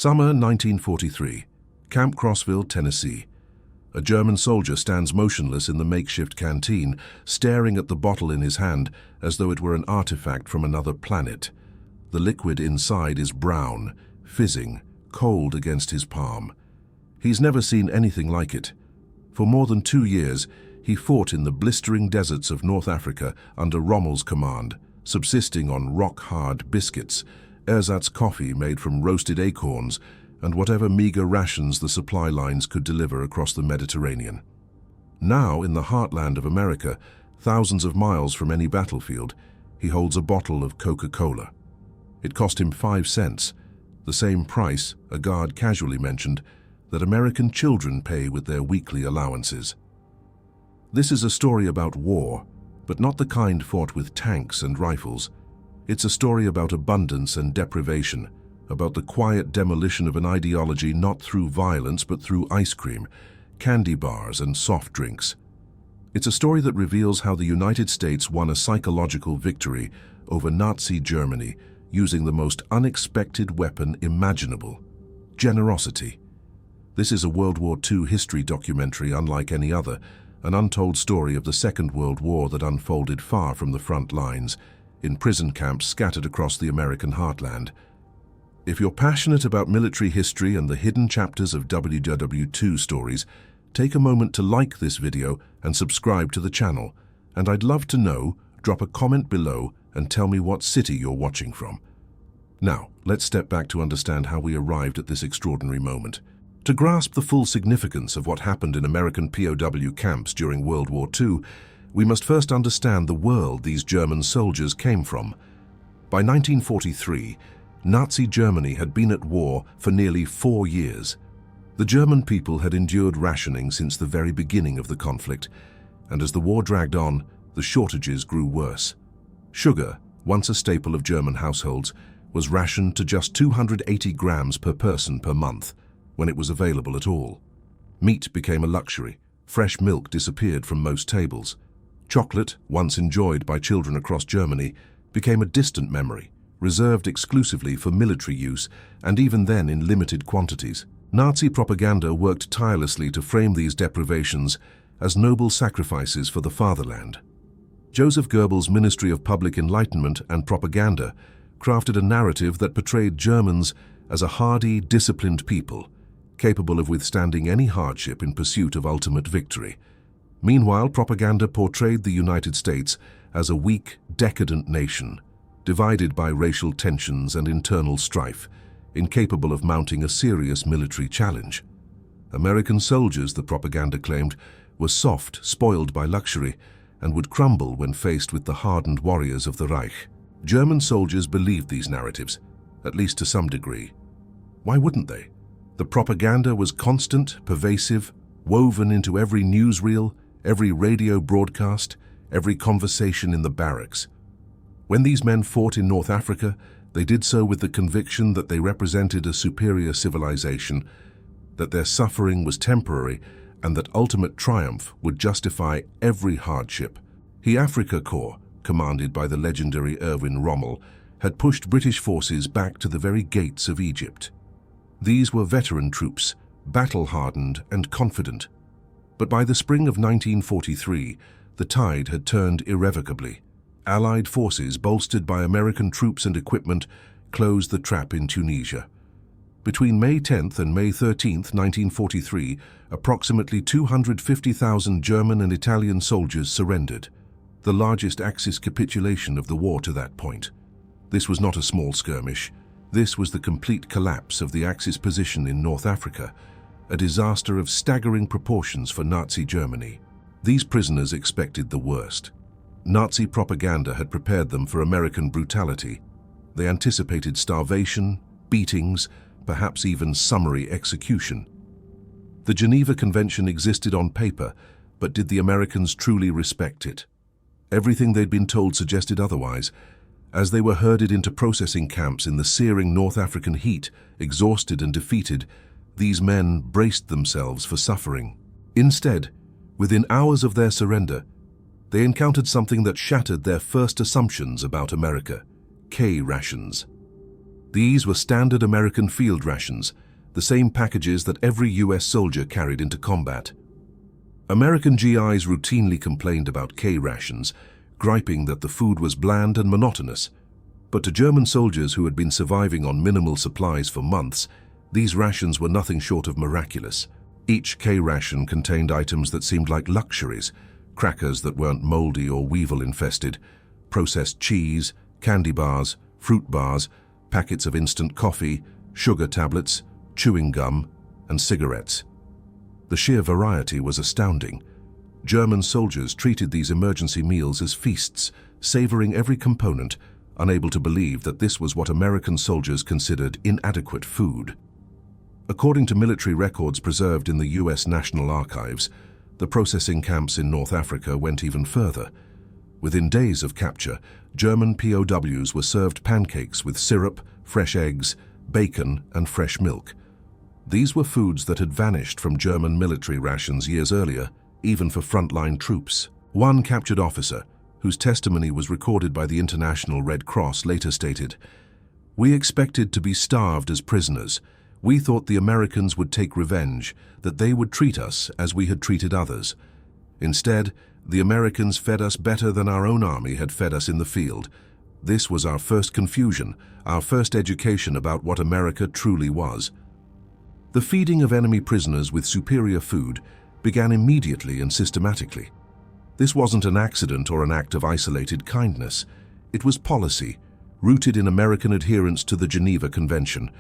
Summer 1943, Camp Crossville, Tennessee. A German soldier stands motionless in the makeshift canteen, staring at the bottle in his hand as though it were an artifact from another planet. The liquid inside is brown, fizzing, cold against his palm. He's never seen anything like it. For more than 2 years, he fought in the blistering deserts of North Africa under Rommel's command, subsisting on rock-hard biscuits, ersatz coffee made from roasted acorns, and whatever meager rations the supply lines could deliver across the Mediterranean. Now, in the heartland of America, thousands of miles from any battlefield, he holds a bottle of Coca-Cola. It cost him 5 cents, the same price, a guard casually mentioned, that American children pay with their weekly allowances. This is a story about war, but not the kind fought with tanks and rifles. It's a story about abundance and deprivation, about the quiet demolition of an ideology not through violence but through ice cream, candy bars and soft drinks. It's a story that reveals how the United States won a psychological victory over Nazi Germany using the most unexpected weapon imaginable: generosity. This is a World War II history documentary unlike any other, an untold story of the Second World War that unfolded far from the front lines, in prison camps scattered across the American heartland. If you're passionate about military history and the hidden chapters of WWII stories, take a moment to like this video and subscribe to the channel. And I'd love to know, drop a comment below and tell me what city you're watching from. Now, let's step back to understand how we arrived at this extraordinary moment. To grasp the full significance of what happened in American POW camps during World War II, we must first understand the world these German soldiers came from. By 1943, Nazi Germany had been at war for nearly 4 years. The German people had endured rationing since the very beginning of the conflict, and as the war dragged on, the shortages grew worse. Sugar, once a staple of German households, was rationed to just 280 grams per person per month, when it was available at all. Meat became a luxury. Fresh milk disappeared from most tables. Chocolate, once enjoyed by children across Germany, became a distant memory, reserved exclusively for military use, and even then in limited quantities. Nazi propaganda worked tirelessly to frame these deprivations as noble sacrifices for the fatherland. Joseph Goebbels' Ministry of Public Enlightenment and Propaganda crafted a narrative that portrayed Germans as a hardy, disciplined people, capable of withstanding any hardship in pursuit of ultimate victory. Meanwhile, propaganda portrayed the United States as a weak, decadent nation, divided by racial tensions and internal strife, incapable of mounting a serious military challenge. American soldiers, the propaganda claimed, were soft, spoiled by luxury, and would crumble when faced with the hardened warriors of the Reich. German soldiers believed these narratives, at least to some degree. Why wouldn't they? The propaganda was constant, pervasive, woven into every newsreel, every radio broadcast, every conversation in the barracks. When these men fought in North Africa, they did so with the conviction that they represented a superior civilization, that their suffering was temporary, and that ultimate triumph would justify every hardship. The Afrika Korps, commanded by the legendary Erwin Rommel, had pushed British forces back to the very gates of Egypt. These were veteran troops, battle-hardened and confident. But by the spring of 1943, the tide had turned irrevocably. Allied forces, bolstered by American troops and equipment, closed the trap in Tunisia. Between May 10th and May 13th, 1943, approximately 250,000 German and Italian soldiers surrendered, the largest Axis capitulation of the war to that point. This was not a small skirmish. This was the complete collapse of the Axis position in North Africa, a disaster of staggering proportions for Nazi Germany. These prisoners expected the worst. Nazi propaganda had prepared them for American brutality. They anticipated starvation, beatings, perhaps even summary execution. The Geneva Convention existed on paper, but did the Americans truly respect it? Everything they'd been told suggested otherwise. As they were herded into processing camps in the searing North African heat, exhausted and defeated, these men braced themselves for suffering. Instead, within hours of their surrender, they encountered something that shattered their first assumptions about America: K rations. These were standard American field rations, the same packages that every US soldier carried into combat. American GIs routinely complained about K-rations, griping that the food was bland and monotonous. But to German soldiers who had been surviving on minimal supplies for months, these rations were nothing short of miraculous. Each K-ration contained items that seemed like luxuries: crackers that weren't moldy or weevil-infested, processed cheese, candy bars, fruit bars, packets of instant coffee, sugar tablets, chewing gum, and cigarettes. The sheer variety was astounding. German soldiers treated these emergency meals as feasts, savoring every component, unable to believe that this was what American soldiers considered inadequate food. According to military records preserved in the US National Archives, the processing camps in North Africa went even further. Within days of capture, German POWs were served pancakes with syrup, fresh eggs, bacon, and fresh milk. These were foods that had vanished from German military rations years earlier, even for frontline troops. One captured officer, whose testimony was recorded by the International Red Cross, later stated, "We expected to be starved as prisoners. We thought the Americans would take revenge, that they would treat us as we had treated others. Instead, the Americans fed us better than our own army had fed us in the field. This was our first confusion, our first education about what America truly was." The feeding of enemy prisoners with superior food began immediately and systematically. This wasn't an accident or an act of isolated kindness. It was policy, rooted in American adherence to the Geneva Convention,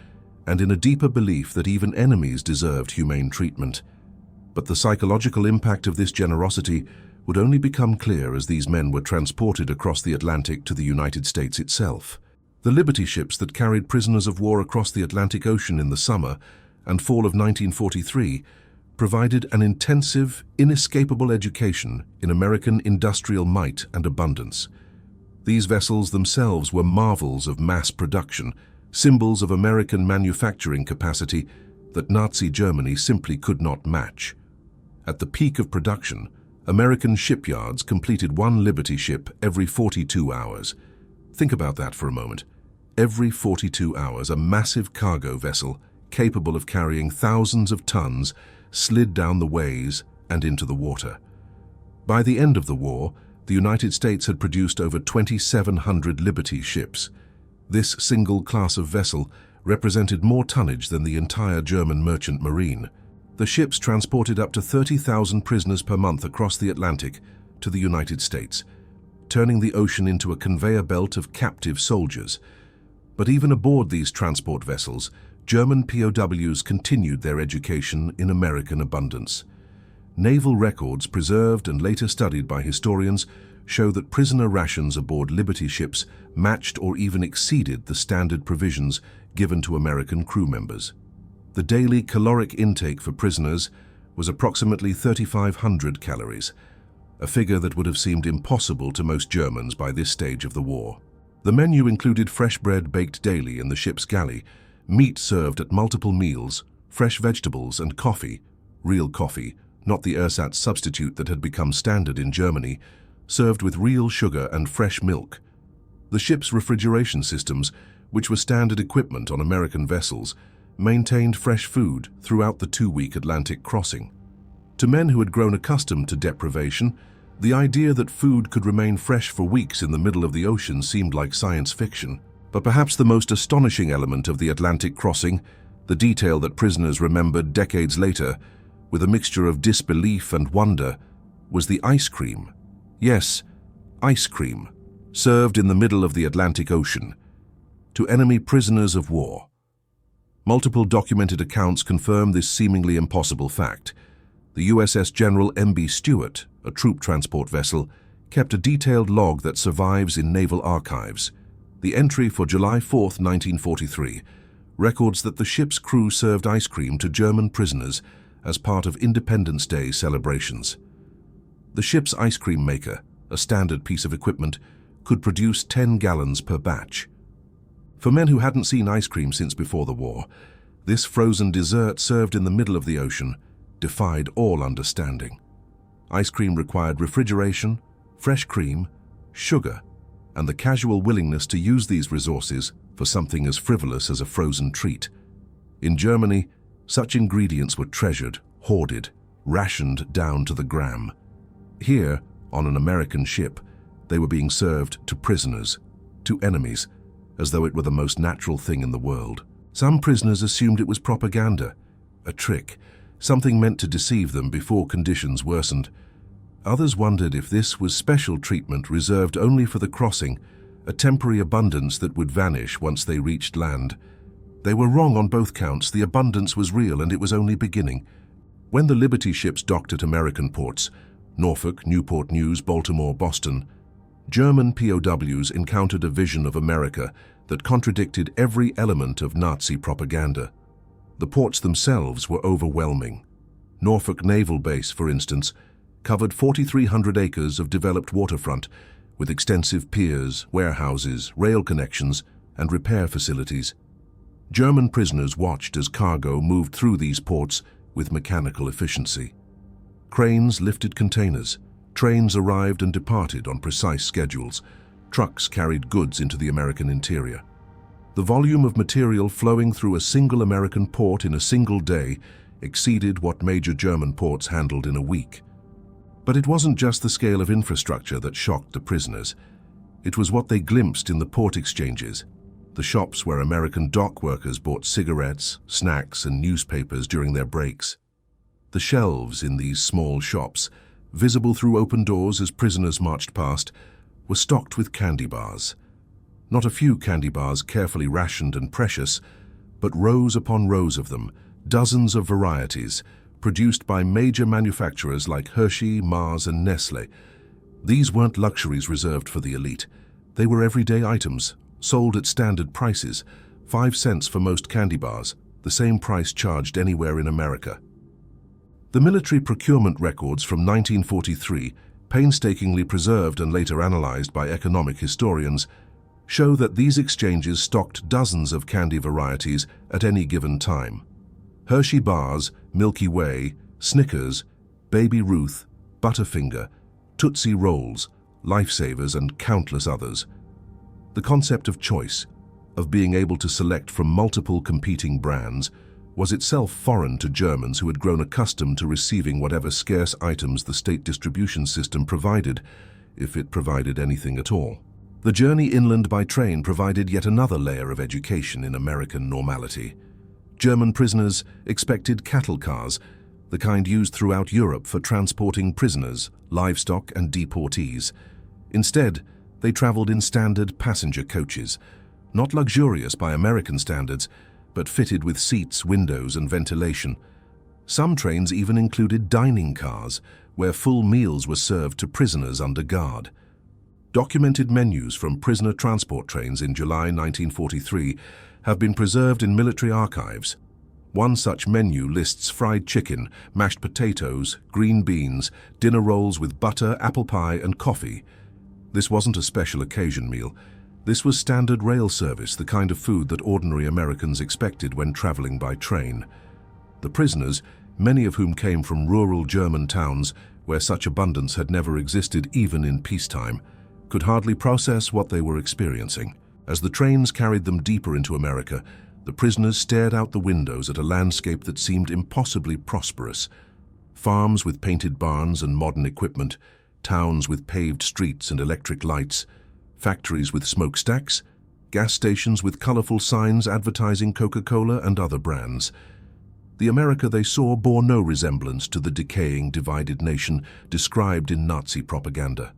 and in a deeper belief that even enemies deserved humane treatment. But the psychological impact of this generosity would only become clear as these men were transported across the Atlantic to the United States itself. The Liberty ships that carried prisoners of war across the Atlantic Ocean in the summer and fall of 1943 provided an intensive, inescapable education in American industrial might and abundance. These vessels themselves were marvels of mass production, symbols of American manufacturing capacity that Nazi Germany simply could not match. At the peak of production, American shipyards completed one Liberty ship every 42 hours. Think about that for a moment. Every 42 hours, a massive cargo vessel capable of carrying thousands of tons slid down the ways and into the water. By the end of the war, the United States had produced over 2,700 Liberty ships. This single class of vessel represented more tonnage than the entire German merchant marine. The ships transported up to 30,000 prisoners per month across the Atlantic to the United States, turning the ocean into a conveyor belt of captive soldiers. But even aboard these transport vessels, German POWs continued their education in American abundance. Naval records preserved and later studied by historians show that prisoner rations aboard Liberty ships matched or even exceeded the standard provisions given to American crew members. The daily caloric intake for prisoners was approximately 3,500 calories, a figure that would have seemed impossible to most Germans by this stage of the war. The menu included fresh bread baked daily in the ship's galley, meat served at multiple meals, fresh vegetables and coffee, real coffee, not the ersatz substitute that had become standard in Germany, served with real sugar and fresh milk. The ship's refrigeration systems, which were standard equipment on American vessels, maintained fresh food throughout the 2-week Atlantic crossing. To men who had grown accustomed to deprivation, the idea that food could remain fresh for weeks in the middle of the ocean seemed like science fiction. But perhaps the most astonishing element of the Atlantic crossing, the detail that prisoners remembered decades later, with a mixture of disbelief and wonder, was the ice cream. Yes, ice cream, served in the middle of the Atlantic Ocean, to enemy prisoners of war. Multiple documented accounts confirm this seemingly impossible fact. The USS General M.B. Stewart, a troop transport vessel, kept a detailed log that survives in naval archives. The entry for July 4, 1943, records that the ship's crew served ice cream to German prisoners as part of Independence Day celebrations. The ship's ice cream maker, a standard piece of equipment, could produce 10 gallons per batch. For men who hadn't seen ice cream since before the war, this frozen dessert served in the middle of the ocean defied all understanding. Ice cream required refrigeration, fresh cream, sugar, and the casual willingness to use these resources for something as frivolous as a frozen treat. In Germany, such ingredients were treasured, hoarded, rationed down to the gram. Here, on an American ship, they were being served to prisoners, to enemies, as though it were the most natural thing in the world. Some prisoners assumed it was propaganda, a trick, something meant to deceive them before conditions worsened. Others wondered if this was special treatment reserved only for the crossing, a temporary abundance that would vanish once they reached land. They were wrong on both counts. The abundance was real and it was only beginning. When the Liberty ships docked at American ports, Norfolk, Newport News, Baltimore, Boston, German POWs encountered a vision of America that contradicted every element of Nazi propaganda. The ports themselves were overwhelming. Norfolk Naval Base, for instance, covered 4,300 acres of developed waterfront with extensive piers, warehouses, rail connections, and repair facilities. German prisoners watched as cargo moved through these ports with mechanical efficiency. Cranes lifted containers, trains arrived and departed on precise schedules, trucks carried goods into the American interior. The volume of material flowing through a single American port in a single day exceeded what major German ports handled in a week. But it wasn't just the scale of infrastructure that shocked the prisoners. It was what they glimpsed in the port exchanges, the shops where American dock workers bought cigarettes, snacks, and newspapers during their breaks. The shelves in these small shops, visible through open doors as prisoners marched past, were stocked with candy bars. Not a few candy bars carefully rationed and precious, but rows upon rows of them, dozens of varieties, produced by major manufacturers like Hershey, Mars, and Nestle. These weren't luxuries reserved for the elite. They were everyday items, sold at standard prices, 5 cents for most candy bars, the same price charged anywhere in America. The military procurement records from 1943, painstakingly preserved and later analyzed by economic historians, show that these exchanges stocked dozens of candy varieties at any given time. Hershey bars, Milky Way, Snickers, Baby Ruth, Butterfinger, Tootsie Rolls, Lifesavers, and countless others. The concept of choice, of being able to select from multiple competing brands, was itself foreign to Germans who had grown accustomed to receiving whatever scarce items the state distribution system provided, if it provided anything at all. The journey inland by train provided yet another layer of education in American normality. German prisoners expected cattle cars, the kind used throughout Europe for transporting prisoners, livestock, and deportees. Instead, they traveled in standard passenger coaches, not luxurious by American standards, but fitted with seats, windows, and ventilation. Some trains even included dining cars, where full meals were served to prisoners under guard. Documented menus from prisoner transport trains in July 1943 have been preserved in military archives. One such menu lists fried chicken, mashed potatoes, green beans, dinner rolls with butter, apple pie, and coffee. This wasn't a special occasion meal. This was standard rail service, the kind of food that ordinary Americans expected when traveling by train. The prisoners, many of whom came from rural German towns where such abundance had never existed even in peacetime, could hardly process what they were experiencing. As the trains carried them deeper into America, the prisoners stared out the windows at a landscape that seemed impossibly prosperous. Farms with painted barns and modern equipment, towns with paved streets and electric lights, factories with smokestacks, gas stations with colorful signs advertising Coca-Cola and other brands. The America they saw bore no resemblance to the decaying, divided nation described in Nazi propaganda.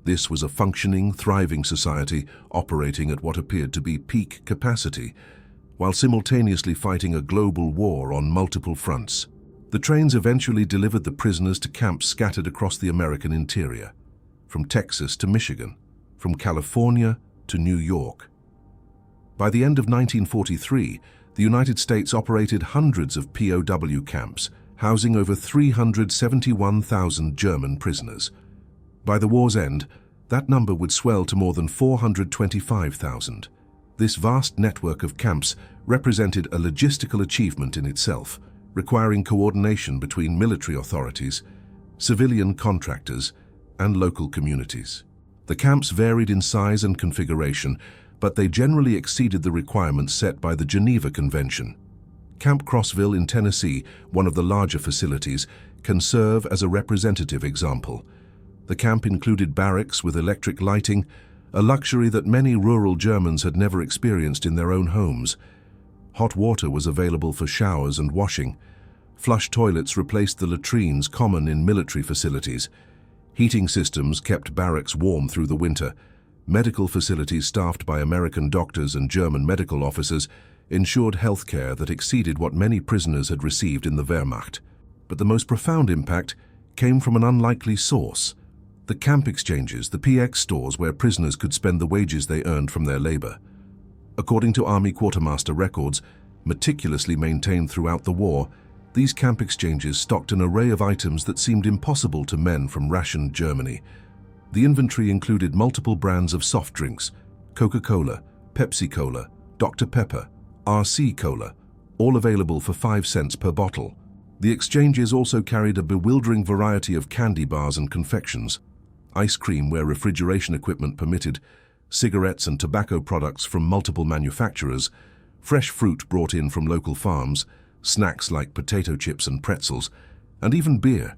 This was a functioning, thriving society operating at what appeared to be peak capacity, while simultaneously fighting a global war on multiple fronts. The trains eventually delivered the prisoners to camps scattered across the American interior, from Texas to Michigan, from California to New York. By the end of 1943, the United States operated hundreds of POW camps, housing over 371,000 German prisoners. By the war's end, that number would swell to more than 425,000. This vast network of camps represented a logistical achievement in itself, requiring coordination between military authorities, civilian contractors, and local communities. The camps varied in size and configuration, but they generally exceeded the requirements set by the Geneva Convention. Camp Crossville in Tennessee, one of the larger facilities, can serve as a representative example. The camp included barracks with electric lighting, a luxury that many rural Germans had never experienced in their own homes. Hot water was available for showers and washing. Flush toilets replaced the latrines common in military facilities. Heating systems kept barracks warm through the winter. Medical facilities staffed by American doctors and German medical officers ensured health care that exceeded what many prisoners had received in the Wehrmacht. But the most profound impact came from an unlikely source: the camp exchanges, the PX stores where prisoners could spend the wages they earned from their labor. According to Army quartermaster records, meticulously maintained throughout the war, these camp exchanges stocked an array of items that seemed impossible to men from rationed Germany. The inventory included multiple brands of soft drinks: Coca-Cola, Pepsi-Cola, Dr. Pepper, RC Cola, all available for 5 cents per bottle. The exchanges also carried a bewildering variety of candy bars and confections, ice cream where refrigeration equipment permitted, cigarettes and tobacco products from multiple manufacturers, fresh fruit brought in from local farms, snacks like potato chips and pretzels, and even beer,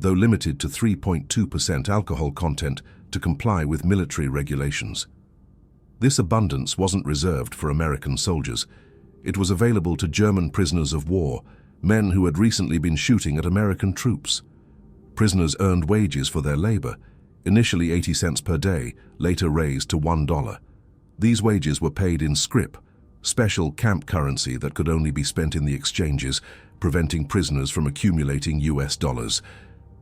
though limited to 3.2% alcohol content to comply with military regulations. This abundance wasn't reserved for American soldiers. It was available to German prisoners of war, men who had recently been shooting at American troops. Prisoners earned wages for their labor, initially 80 cents per day, later raised to $1. These wages were paid in scrip, special camp currency that could only be spent in the exchanges, preventing prisoners from accumulating US dollars.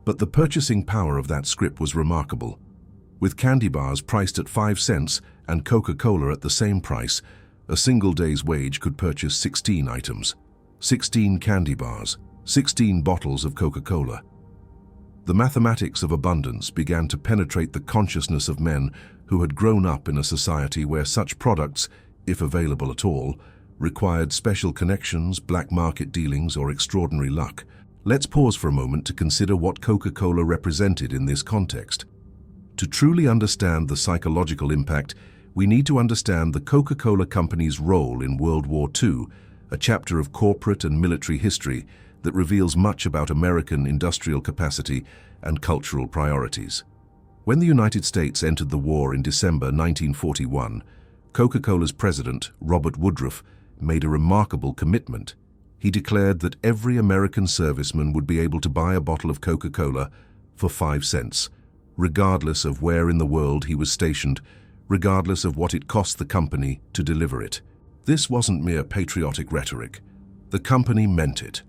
But the purchasing power of that scrip was remarkable. With candy bars priced at 5 cents and Coca-Cola at the same price, a single day's wage could purchase 16 items. 16 candy bars, 16 bottles of Coca-Cola. The mathematics of abundance began to penetrate the consciousness of men who had grown up in a society where such products, if available at all, required special connections, black market dealings, or extraordinary luck. Let's pause for a moment to consider what Coca-Cola represented in this context. To truly understand the psychological impact, we need to understand the Coca-Cola Company's role in World War II, a chapter of corporate and military history that reveals much about American industrial capacity and cultural priorities. When the United States entered the war in December 1941, Coca-Cola's president, Robert Woodruff, made a remarkable commitment. He declared that every American serviceman would be able to buy a bottle of Coca-Cola for 5 cents, regardless of where in the world he was stationed, regardless of what it cost the company to deliver it. This wasn't mere patriotic rhetoric. The company meant it.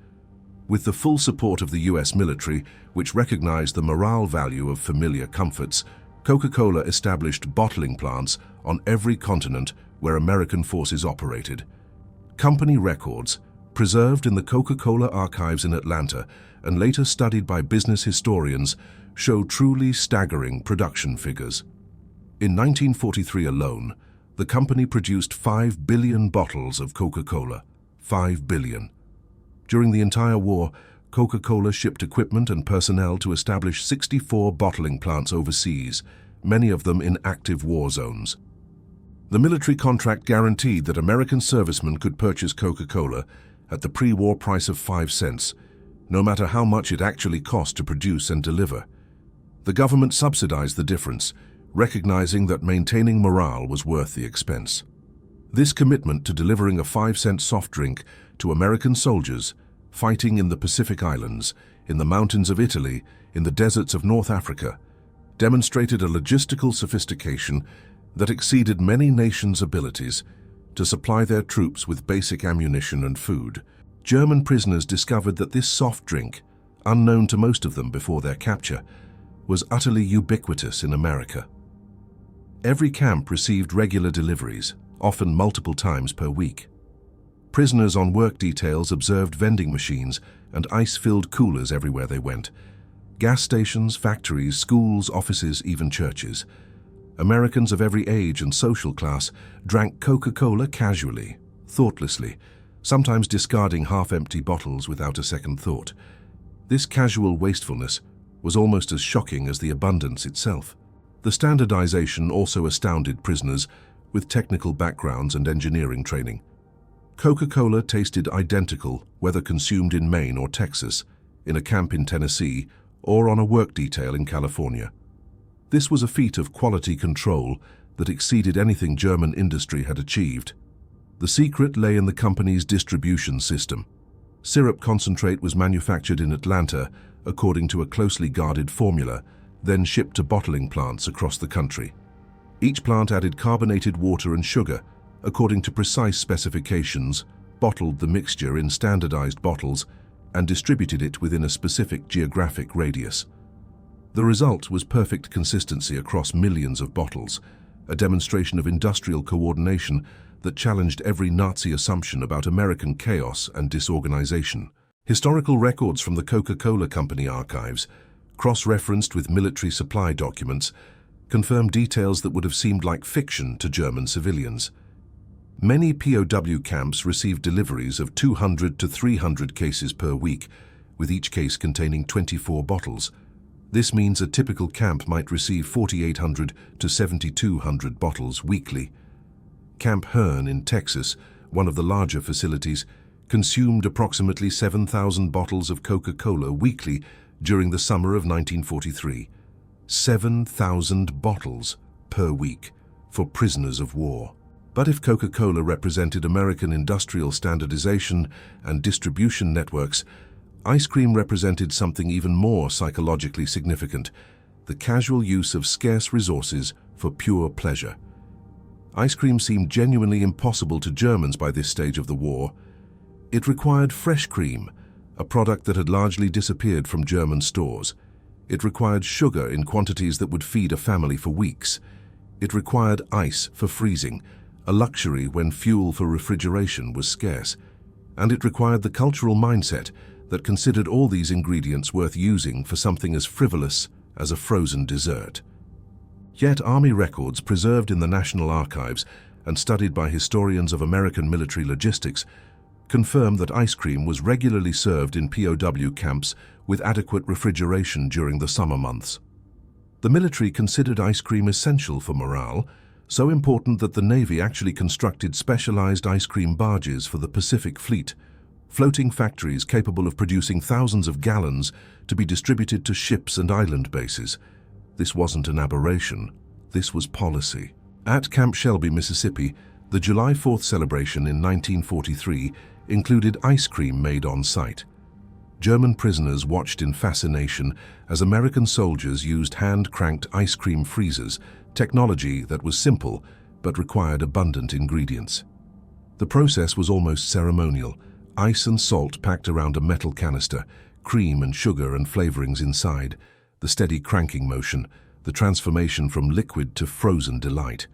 With the full support of the US military, which recognized the morale value of familiar comforts, Coca-Cola established bottling plants on every continent where American forces operated. Company records, preserved in the Coca-Cola archives in Atlanta and later studied by business historians, show truly staggering production figures. In 1943 alone, the company produced 5 billion bottles of Coca-Cola. 5 billion. During the entire war, Coca-Cola shipped equipment and personnel to establish 64 bottling plants overseas, many of them in active war zones. The military contract guaranteed that American servicemen could purchase Coca-Cola at the pre-war price of 5 cents, no matter how much it actually cost to produce and deliver. The government subsidized the difference, recognizing that maintaining morale was worth the expense. This commitment to delivering a 5-cent soft drink to American soldiers fighting in the Pacific Islands, in the mountains of Italy, in the deserts of North Africa, demonstrated a logistical sophistication that exceeded many nations' abilities to supply their troops with basic ammunition and food. German prisoners discovered that this soft drink, unknown to most of them before their capture, was utterly ubiquitous in America. Every camp received regular deliveries, often multiple times per week. Prisoners on work details observed vending machines and ice-filled coolers everywhere they went. Gas stations, factories, schools, offices, even churches. Americans of every age and social class drank Coca-Cola casually, thoughtlessly, sometimes discarding half-empty bottles without a second thought. This casual wastefulness was almost as shocking as the abundance itself. The standardization also astounded prisoners, with technical backgrounds and engineering training. Coca-Cola tasted identical whether consumed in Maine or Texas, in a camp in Tennessee, or on a work detail in California. This was a feat of quality control that exceeded anything German industry had achieved. The secret lay in the company's distribution system. Syrup concentrate was manufactured in Atlanta according to a closely guarded formula, then shipped to bottling plants across the country. Each plant added carbonated water and sugar according to precise specifications, bottled the mixture in standardized bottles, and distributed it within a specific geographic radius. The result was perfect consistency across millions of bottles, a demonstration of industrial coordination that challenged every Nazi assumption about American chaos and disorganization. Historical records from the Coca-Cola Company archives, cross-referenced with military supply documents, confirm details that would have seemed like fiction to German civilians. Many POW camps received deliveries of 200 to 300 cases per week, with each case containing 24 bottles. This means a typical camp might receive 4,800 to 7,200 bottles weekly. Camp Hearn in Texas, one of the larger facilities, consumed approximately 7,000 bottles of Coca-Cola weekly during the summer of 1943. 7,000 bottles per week for prisoners of war. But if Coca-Cola represented American industrial standardization and distribution networks, ice cream represented something even more psychologically significant: the casual use of scarce resources for pure pleasure. Ice cream seemed genuinely impossible to Germans by this stage of the war. It required fresh cream, a product that had largely disappeared from German stores. It required sugar in quantities that would feed a family for weeks. It required ice for freezing, a luxury when fuel for refrigeration was scarce. And it required the cultural mindset that considered all these ingredients worth using for something as frivolous as a frozen dessert. Yet Army records preserved in the National Archives and studied by historians of American military logistics confirm that ice cream was regularly served in POW camps with adequate refrigeration during the summer months. The military considered ice cream essential for morale, so important that the Navy actually constructed specialized ice cream barges for the Pacific Fleet, floating factories capable of producing thousands of gallons to be distributed to ships and island bases. This wasn't an aberration, this was policy. At Camp Shelby, Mississippi, the July 4th celebration in 1943 included ice cream made on site. German prisoners watched in fascination as American soldiers used hand-cranked ice cream freezers, technology that was simple but required abundant ingredients. The process was almost ceremonial: ice and salt packed around a metal canister, cream and sugar and flavorings inside, the steady cranking motion, the transformation from liquid to frozen delight.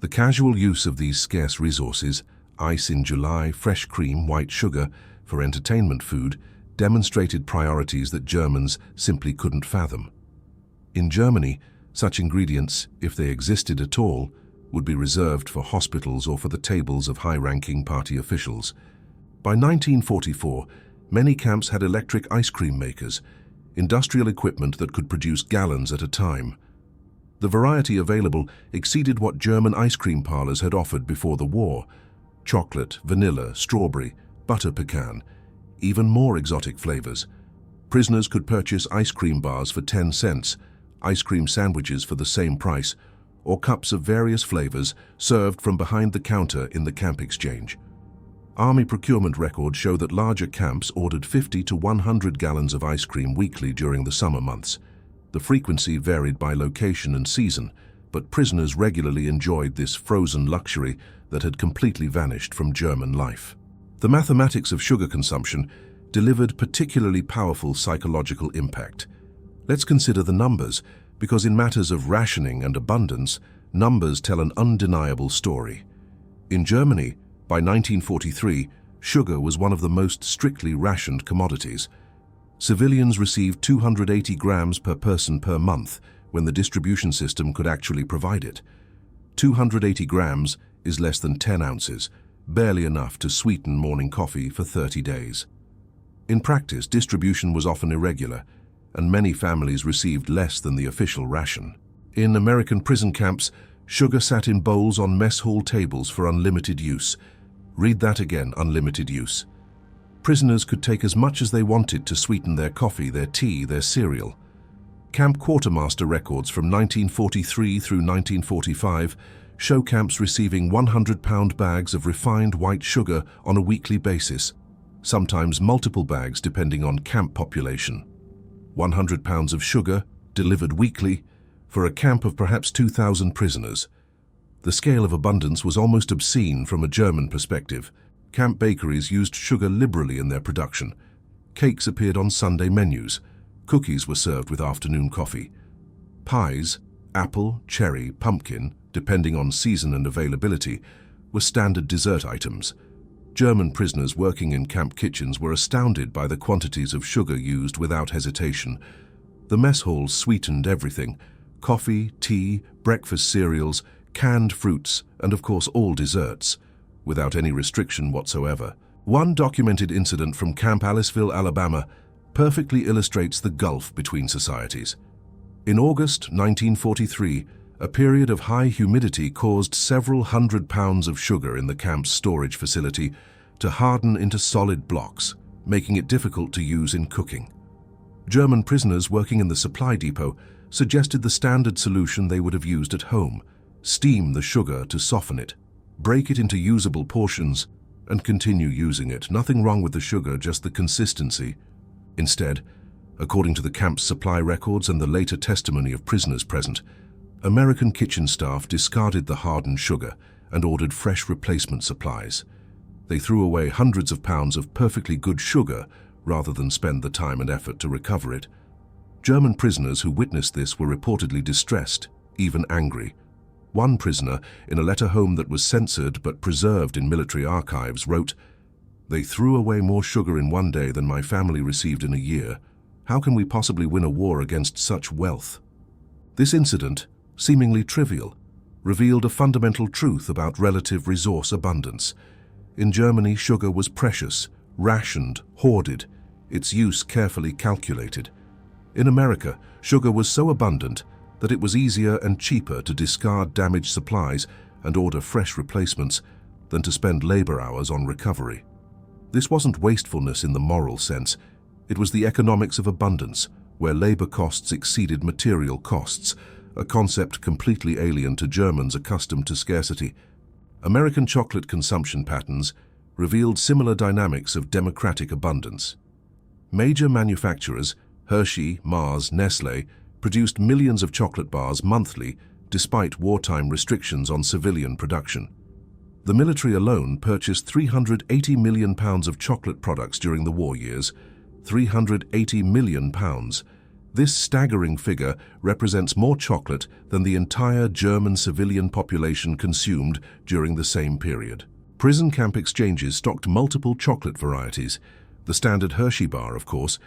The casual use of these scarce resources, ice in July, fresh cream, white sugar, for entertainment food, demonstrated priorities that Germans simply couldn't fathom. In Germany, such ingredients, if they existed at all, would be reserved for hospitals or for the tables of high-ranking party officials. By 1944, many camps had electric ice cream makers, industrial equipment that could produce gallons at a time. The variety available exceeded what German ice cream parlors had offered before the war: chocolate, vanilla, strawberry, butter pecan, even more exotic flavors. Prisoners could purchase ice cream bars for 10 cents, ice cream sandwiches for the same price, or cups of various flavors served from behind the counter in the camp exchange. Army procurement records show that larger camps ordered 50 to 100 gallons of ice cream weekly during the summer months. The frequency varied by location and season, but prisoners regularly enjoyed this frozen luxury that had completely vanished from German life. The mathematics of sugar consumption delivered particularly powerful psychological impact. Let's consider the numbers, because in matters of rationing and abundance, numbers tell an undeniable story. In Germany, by 1943, sugar was one of the most strictly rationed commodities. Civilians received 280 grams per person per month when the distribution system could actually provide it. 280 grams is less than 10 ounces, barely enough to sweeten morning coffee for 30 days. In practice, distribution was often irregular, and many families received less than the official ration. In American prison camps, Sugar sat in bowls on mess hall tables for unlimited use. Read that again, unlimited use. Prisoners could take as much as they wanted to sweeten their coffee, their tea, their cereal. Camp quartermaster records from 1943 through 1945 show camps receiving 100-pound bags of refined white sugar on a weekly basis, sometimes multiple bags depending on camp population. 100 pounds of sugar, delivered weekly, for a camp of perhaps 2,000 prisoners. The scale of abundance was almost obscene from a German perspective. Camp bakeries used sugar liberally in their production. Cakes appeared on Sunday menus. Cookies were served with afternoon coffee. Pies, apple, cherry, pumpkin, depending on season and availability, were standard dessert items. German prisoners working in camp kitchens were astounded by the quantities of sugar used without hesitation. The mess halls sweetened everything: coffee, tea, breakfast cereals, canned fruits, and of course all desserts, without any restriction whatsoever. One documented incident from Camp Aliceville, Alabama, perfectly illustrates the gulf between societies. In August 1943, a period of high humidity caused several hundred pounds of sugar in the camp's storage facility to harden into solid blocks, making it difficult to use in cooking. German prisoners working in the supply depot suggested the standard solution they would have used at home: steam the sugar to soften it, break it into usable portions, and continue using it. Nothing wrong with the sugar, just the consistency. Instead, according to the camp's supply records and the later testimony of prisoners present, American kitchen staff discarded the hardened sugar and ordered fresh replacement supplies. They threw away hundreds of pounds of perfectly good sugar rather than spend the time and effort to recover it. German prisoners who witnessed this were reportedly distressed, even angry. One prisoner, in a letter home that was censored but preserved in military archives, wrote, "They threw away more sugar in one day than my family received in a year. How can we possibly win a war against such wealth?" This incident, seemingly trivial, revealed a fundamental truth about relative resource abundance. In Germany, sugar was precious, rationed, hoarded, its use carefully calculated. In America, sugar was so abundant that it was easier and cheaper to discard damaged supplies and order fresh replacements than to spend labor hours on recovery. This wasn't wastefulness in the moral sense. It was the economics of abundance, where labor costs exceeded material costs, a concept completely alien to Germans accustomed to scarcity. American chocolate consumption patterns revealed similar dynamics of democratic abundance. Major manufacturers, Hershey, Mars, Nestle, produced millions of chocolate bars monthly despite wartime restrictions on civilian production. The military alone purchased 380 million pounds of chocolate products during the war years. 380 million pounds. This staggering figure represents more chocolate than the entire German civilian population consumed during the same period. Prison camp exchanges stocked multiple chocolate varieties, the standard Hershey bar, of course,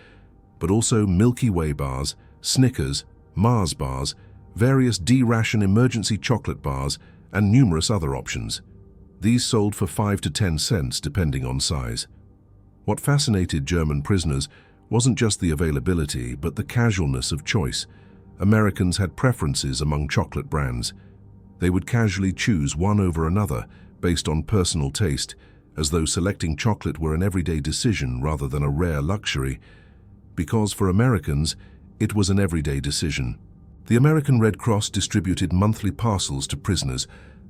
but also Milky Way bars, Snickers, Mars bars, various D-ration emergency chocolate bars, and numerous other options. These sold for 5 to 10 cents depending on size. What fascinated German prisoners wasn't just the availability, but the casualness of choice. Americans had preferences among chocolate brands. They would casually choose one over another based on personal taste, as though selecting chocolate were an everyday decision rather than a rare luxury. Because for Americans, it was an everyday decision. The American Red Cross distributed monthly parcels to prisoners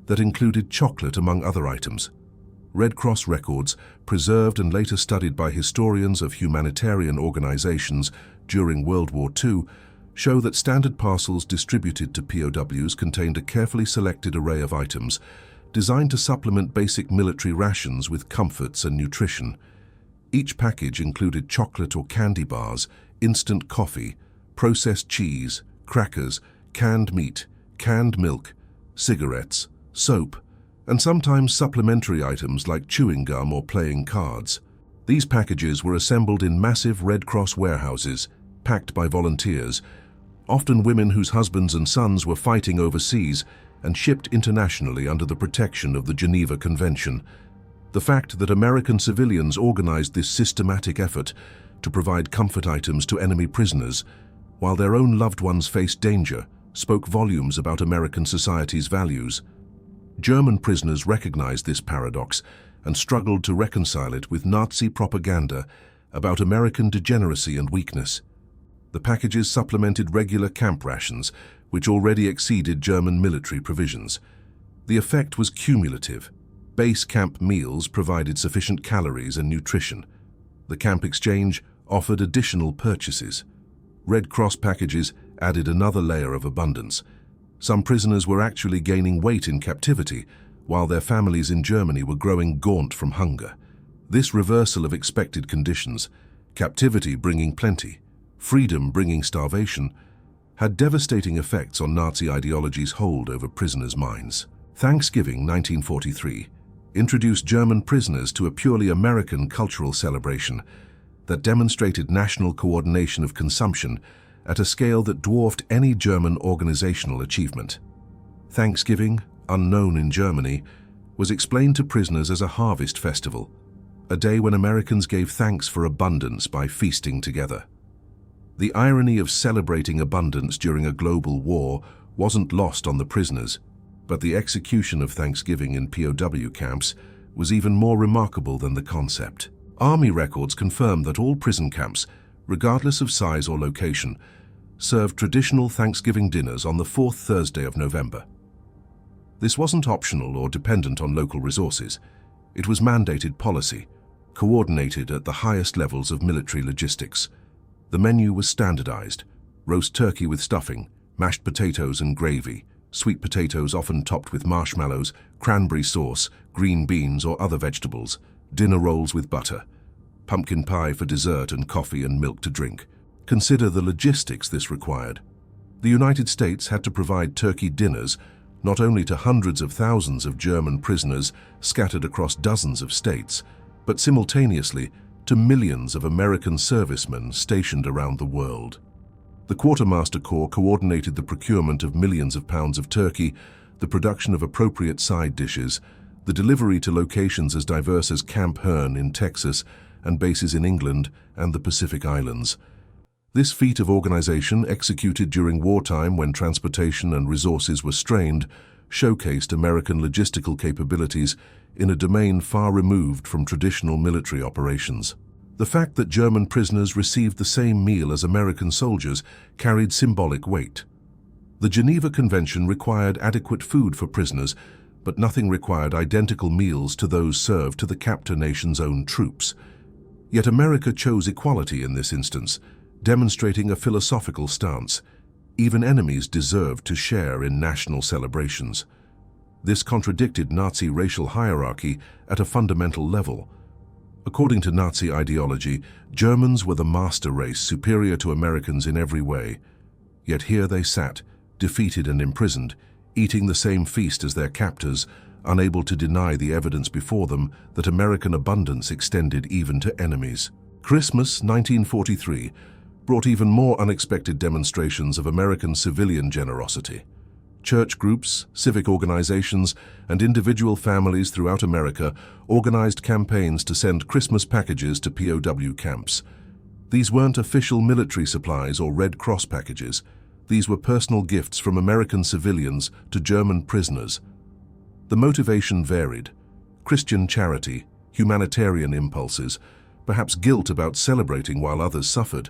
that included chocolate among other items. Red Cross records, preserved and later studied by historians of humanitarian organizations during World War II, show that standard parcels distributed to POWs contained a carefully selected array of items designed to supplement basic military rations with comforts and nutrition. Each package included chocolate or candy bars, instant coffee, processed cheese, crackers, canned meat, canned milk, cigarettes, soap, and sometimes supplementary items like chewing gum or playing cards. These packages were assembled in massive Red Cross warehouses, packed by volunteers, often women whose husbands and sons were fighting overseas, and shipped internationally under the protection of the Geneva Convention. The fact that American civilians organized this systematic effort to provide comfort items to enemy prisoners, while their own loved ones faced danger, spoke volumes about American society's values. German prisoners recognized this paradox and struggled to reconcile it with Nazi propaganda about American degeneracy and weakness. The packages supplemented regular camp rations, which already exceeded German military provisions. The effect was cumulative. Base camp meals provided sufficient calories and nutrition. The camp exchange offered additional purchases. Red Cross packages added another layer of abundance. Some prisoners were actually gaining weight in captivity, while their families in Germany were growing gaunt from hunger. This reversal of expected conditions, captivity bringing plenty, freedom bringing starvation, had devastating effects on Nazi ideology's hold over prisoners' minds. Thanksgiving 1943 introduced German prisoners to a purely American cultural celebration that demonstrated national coordination of consumption at a scale that dwarfed any German organizational achievement. Thanksgiving, unknown in Germany, was explained to prisoners as a harvest festival, a day when Americans gave thanks for abundance by feasting together. The irony of celebrating abundance during a global war wasn't lost on the prisoners, but the execution of Thanksgiving in POW camps was even more remarkable than the concept. Army records confirm that all prison camps, regardless of size or location, served traditional Thanksgiving dinners on the fourth Thursday of November. This wasn't optional or dependent on local resources. It was mandated policy, coordinated at the highest levels of military logistics. The menu was standardized: roast turkey with stuffing, mashed potatoes and gravy, sweet potatoes often topped with marshmallows, cranberry sauce, green beans or other vegetables, dinner rolls with butter, pumpkin pie for dessert and coffee and milk to drink. Consider the logistics this required. The United States had to provide turkey dinners not only to hundreds of thousands of German prisoners scattered across dozens of states, but simultaneously to millions of American servicemen stationed around the world. The Quartermaster Corps coordinated the procurement of millions of pounds of turkey, the production of appropriate side dishes, the delivery to locations as diverse as Camp Hearn in Texas and bases in England and the Pacific Islands. This feat of organization, executed during wartime when transportation and resources were strained, showcased American logistical capabilities in a domain far removed from traditional military operations. The fact that German prisoners received the same meal as American soldiers carried symbolic weight. The Geneva Convention required adequate food for prisoners, but nothing required identical meals to those served to the captor nation's own troops. Yet America chose equality in this instance, demonstrating a philosophical stance. Even enemies deserved to share in national celebrations. This contradicted Nazi racial hierarchy at a fundamental level. According to Nazi ideology, Germans were the master race superior to Americans in every way. Yet here they sat, defeated and imprisoned, eating the same feast as their captors, unable to deny the evidence before them that American abundance extended even to enemies. Christmas 1943 brought even more unexpected demonstrations of American civilian generosity. Church groups, civic organizations, and individual families throughout America organized campaigns to send Christmas packages to POW camps. These weren't official military supplies or Red Cross packages. These were personal gifts from American civilians to German prisoners. The motivation varied: Christian charity, humanitarian impulses, perhaps guilt about celebrating while others suffered.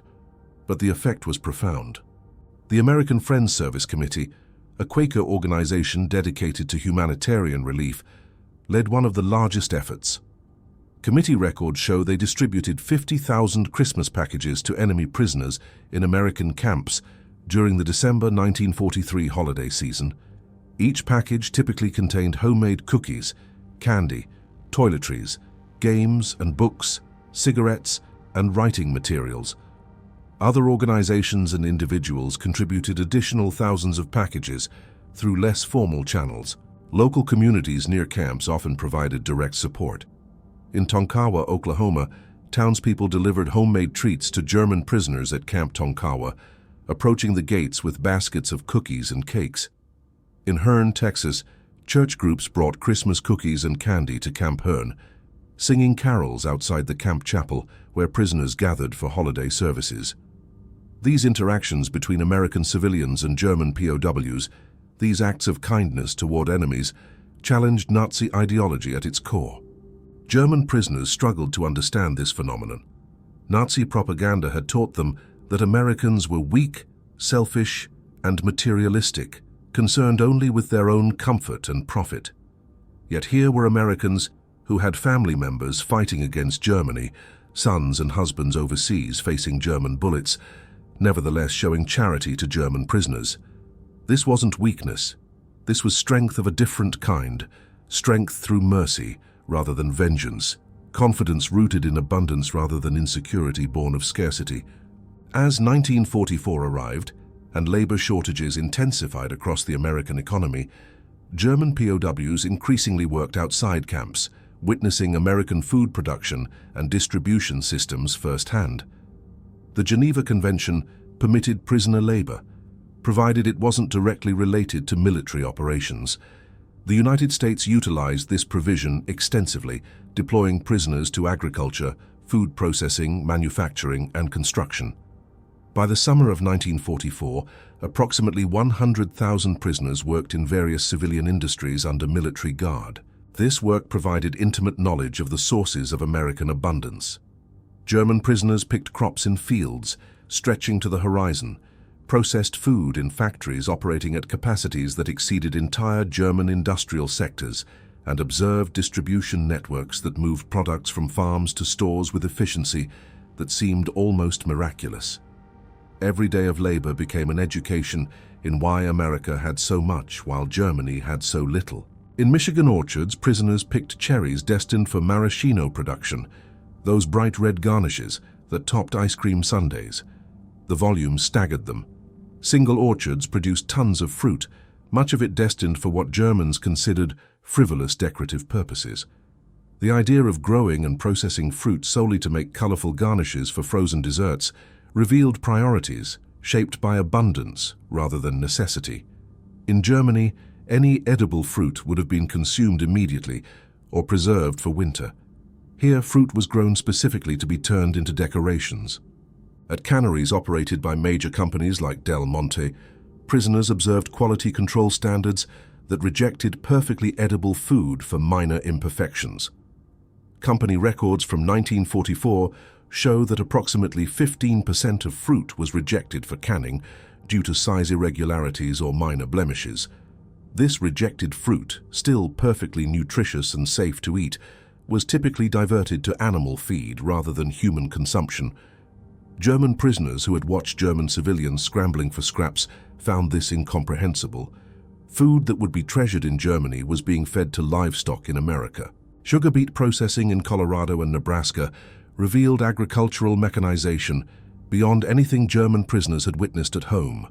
But the effect was profound. The American Friends Service Committee, a Quaker organization dedicated to humanitarian relief, led one of the largest efforts. Committee records show they distributed 50,000 Christmas packages to enemy prisoners in American camps during the December 1943 holiday season. Each package typically contained homemade cookies, candy, toiletries, games and books, cigarettes, and writing materials. Other organizations and individuals contributed additional thousands of packages through less formal channels. Local communities near camps often provided direct support. In Tonkawa, Oklahoma, townspeople delivered homemade treats to German prisoners at Camp Tonkawa, approaching the gates with baskets of cookies and cakes. In Hearn, Texas, church groups brought Christmas cookies and candy to Camp Hearn, singing carols outside the camp chapel where prisoners gathered for holiday services. These interactions between American civilians and German POWs, these acts of kindness toward enemies, challenged Nazi ideology at its core. German prisoners struggled to understand this phenomenon. Nazi propaganda had taught them that Americans were weak, selfish, and materialistic, concerned only with their own comfort and profit. Yet here were Americans who had family members fighting against Germany, sons and husbands overseas facing German bullets, nevertheless showing charity to German prisoners. This wasn't weakness. This was strength of a different kind, strength through mercy rather than vengeance, confidence rooted in abundance rather than insecurity born of scarcity. As 1944 arrived and labor shortages intensified across the American economy, German POWs increasingly worked outside camps, witnessing American food production and distribution systems firsthand. The Geneva Convention permitted prisoner labor, provided it wasn't directly related to military operations. The United States utilized this provision extensively, deploying prisoners to agriculture, food processing, manufacturing, and construction. By the summer of 1944, approximately 100,000 prisoners worked in various civilian industries under military guard. This work provided intimate knowledge of the sources of American abundance. German prisoners picked crops in fields, stretching to the horizon, processed food in factories operating at capacities that exceeded entire German industrial sectors, and observed distribution networks that moved products from farms to stores with efficiency that seemed almost miraculous. Every day of labor became an education in why America had so much while Germany had so little. In Michigan orchards, prisoners picked cherries destined for maraschino production, those bright red garnishes that topped ice cream sundaes. The volume staggered them. Single orchards produced tons of fruit, much of it destined for what Germans considered frivolous decorative purposes. The idea of growing and processing fruit solely to make colorful garnishes for frozen desserts revealed priorities shaped by abundance rather than necessity. In Germany, any edible fruit would have been consumed immediately or preserved for winter. Here, fruit was grown specifically to be turned into decorations. At canneries operated by major companies like Del Monte, prisoners observed quality control standards that rejected perfectly edible food for minor imperfections. Company records from 1944 show that approximately 15% of fruit was rejected for canning due to size irregularities or minor blemishes. This rejected fruit, still perfectly nutritious and safe to eat, was typically diverted to animal feed rather than human consumption. German prisoners who had watched German civilians scrambling for scraps found this incomprehensible. Food that would be treasured in Germany was being fed to livestock in America. Sugar beet processing in Colorado and Nebraska revealed agricultural mechanization beyond anything German prisoners had witnessed at home.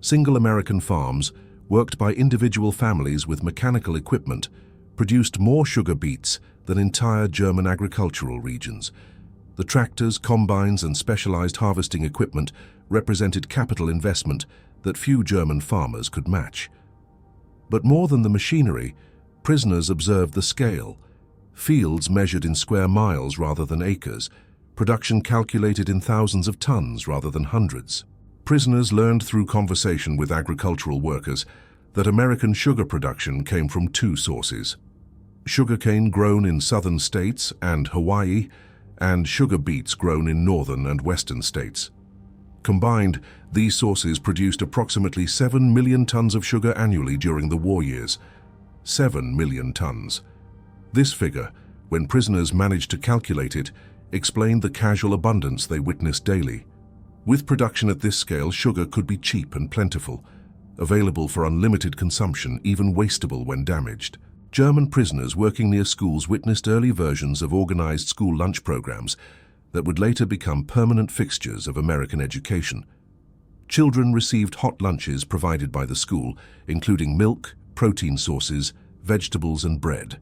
Single American farms, worked by individual families with mechanical equipment, produced more sugar beets than entire German agricultural regions. The tractors, combines, and specialized harvesting equipment represented capital investment that few German farmers could match. But more than the machinery, prisoners observed the scale. Fields measured in square miles rather than acres, production calculated in thousands of tons rather than hundreds. Prisoners learned through conversation with agricultural workers that American sugar production came from two sources: sugarcane grown in southern states and Hawaii, and sugar beets grown in northern and western states. Combined, these sources produced approximately 7 million tons of sugar annually during the war years. 7 million tons. This figure, when prisoners managed to calculate it, explained the casual abundance they witnessed daily. With production at this scale, sugar could be cheap and plentiful, available for unlimited consumption, even wastable when damaged. German prisoners working near schools witnessed early versions of organized school lunch programs that would later become permanent fixtures of American education. Children received hot lunches provided by the school, including milk, protein sources, vegetables, and bread.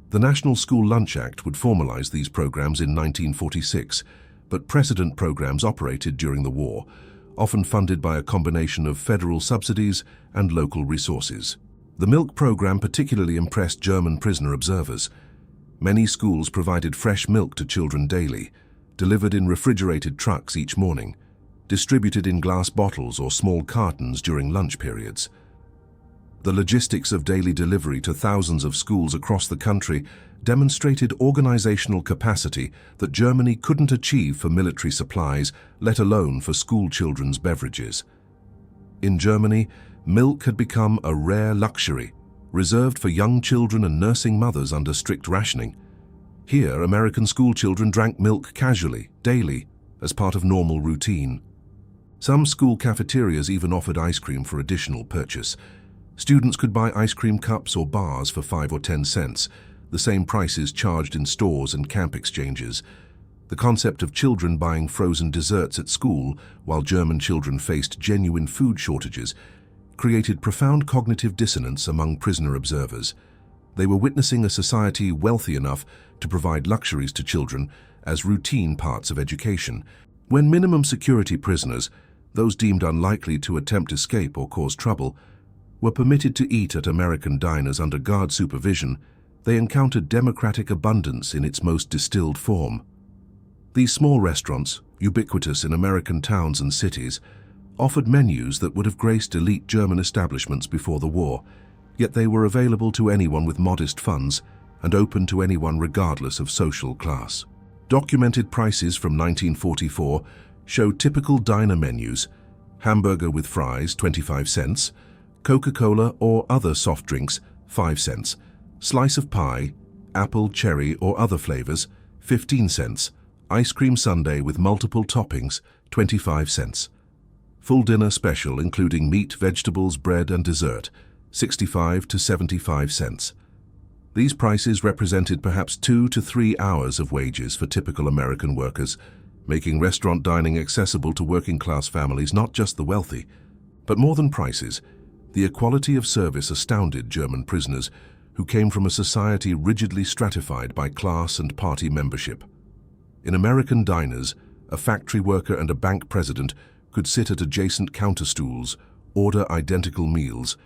The National School Lunch Act would formalize these programs in 1946, but precedent programs operated during the war, often funded by a combination of federal subsidies and local resources. The milk program particularly impressed German prisoner observers. Many schools provided fresh milk to children daily, delivered in refrigerated trucks each morning. distributed in glass bottles or small cartons during lunch periods. The logistics of daily delivery to thousands of schools across the country demonstrated organizational capacity that Germany couldn't achieve for military supplies, let alone for school children's beverages. In Germany, milk had become a rare luxury, reserved for young children and nursing mothers under strict rationing. Here, American school children drank milk casually, daily, as part of normal routine. Some school cafeterias even offered ice cream for additional purchase. Students could buy ice cream cups or bars for 5 or 10 cents, the same prices charged in stores and camp exchanges. The concept of children buying frozen desserts at school while German children faced genuine food shortages created profound cognitive dissonance among prisoner observers. They were witnessing a society wealthy enough to provide luxuries to children as routine parts of education, when minimum security prisoners, those deemed unlikely to attempt escape or cause trouble, were permitted to eat at American diners under guard supervision. They encountered democratic abundance in its most distilled form. These small restaurants, ubiquitous in American towns and cities, offered menus that would have graced elite German establishments before the war, yet they were available to anyone with modest funds and open to anyone regardless of social class. Documented prices from 1944 show typical diner menus: hamburger with fries, 25 cents, Coca-Cola or other soft drinks, 5 cents, slice of pie, apple, cherry or other flavors, 15 cents, ice cream sundae with multiple toppings, 25 cents. Full dinner special including meat, vegetables, bread and dessert, 65 to 75 cents. These prices represented perhaps 2 to 3 hours of wages for typical American workers, making restaurant dining accessible to working-class families, not just the wealthy. But more than prices, the equality of service astounded German prisoners who came from a society rigidly stratified by class and party membership. In American diners, a factory worker and a bank president could sit at adjacent counter stools, order identical meals,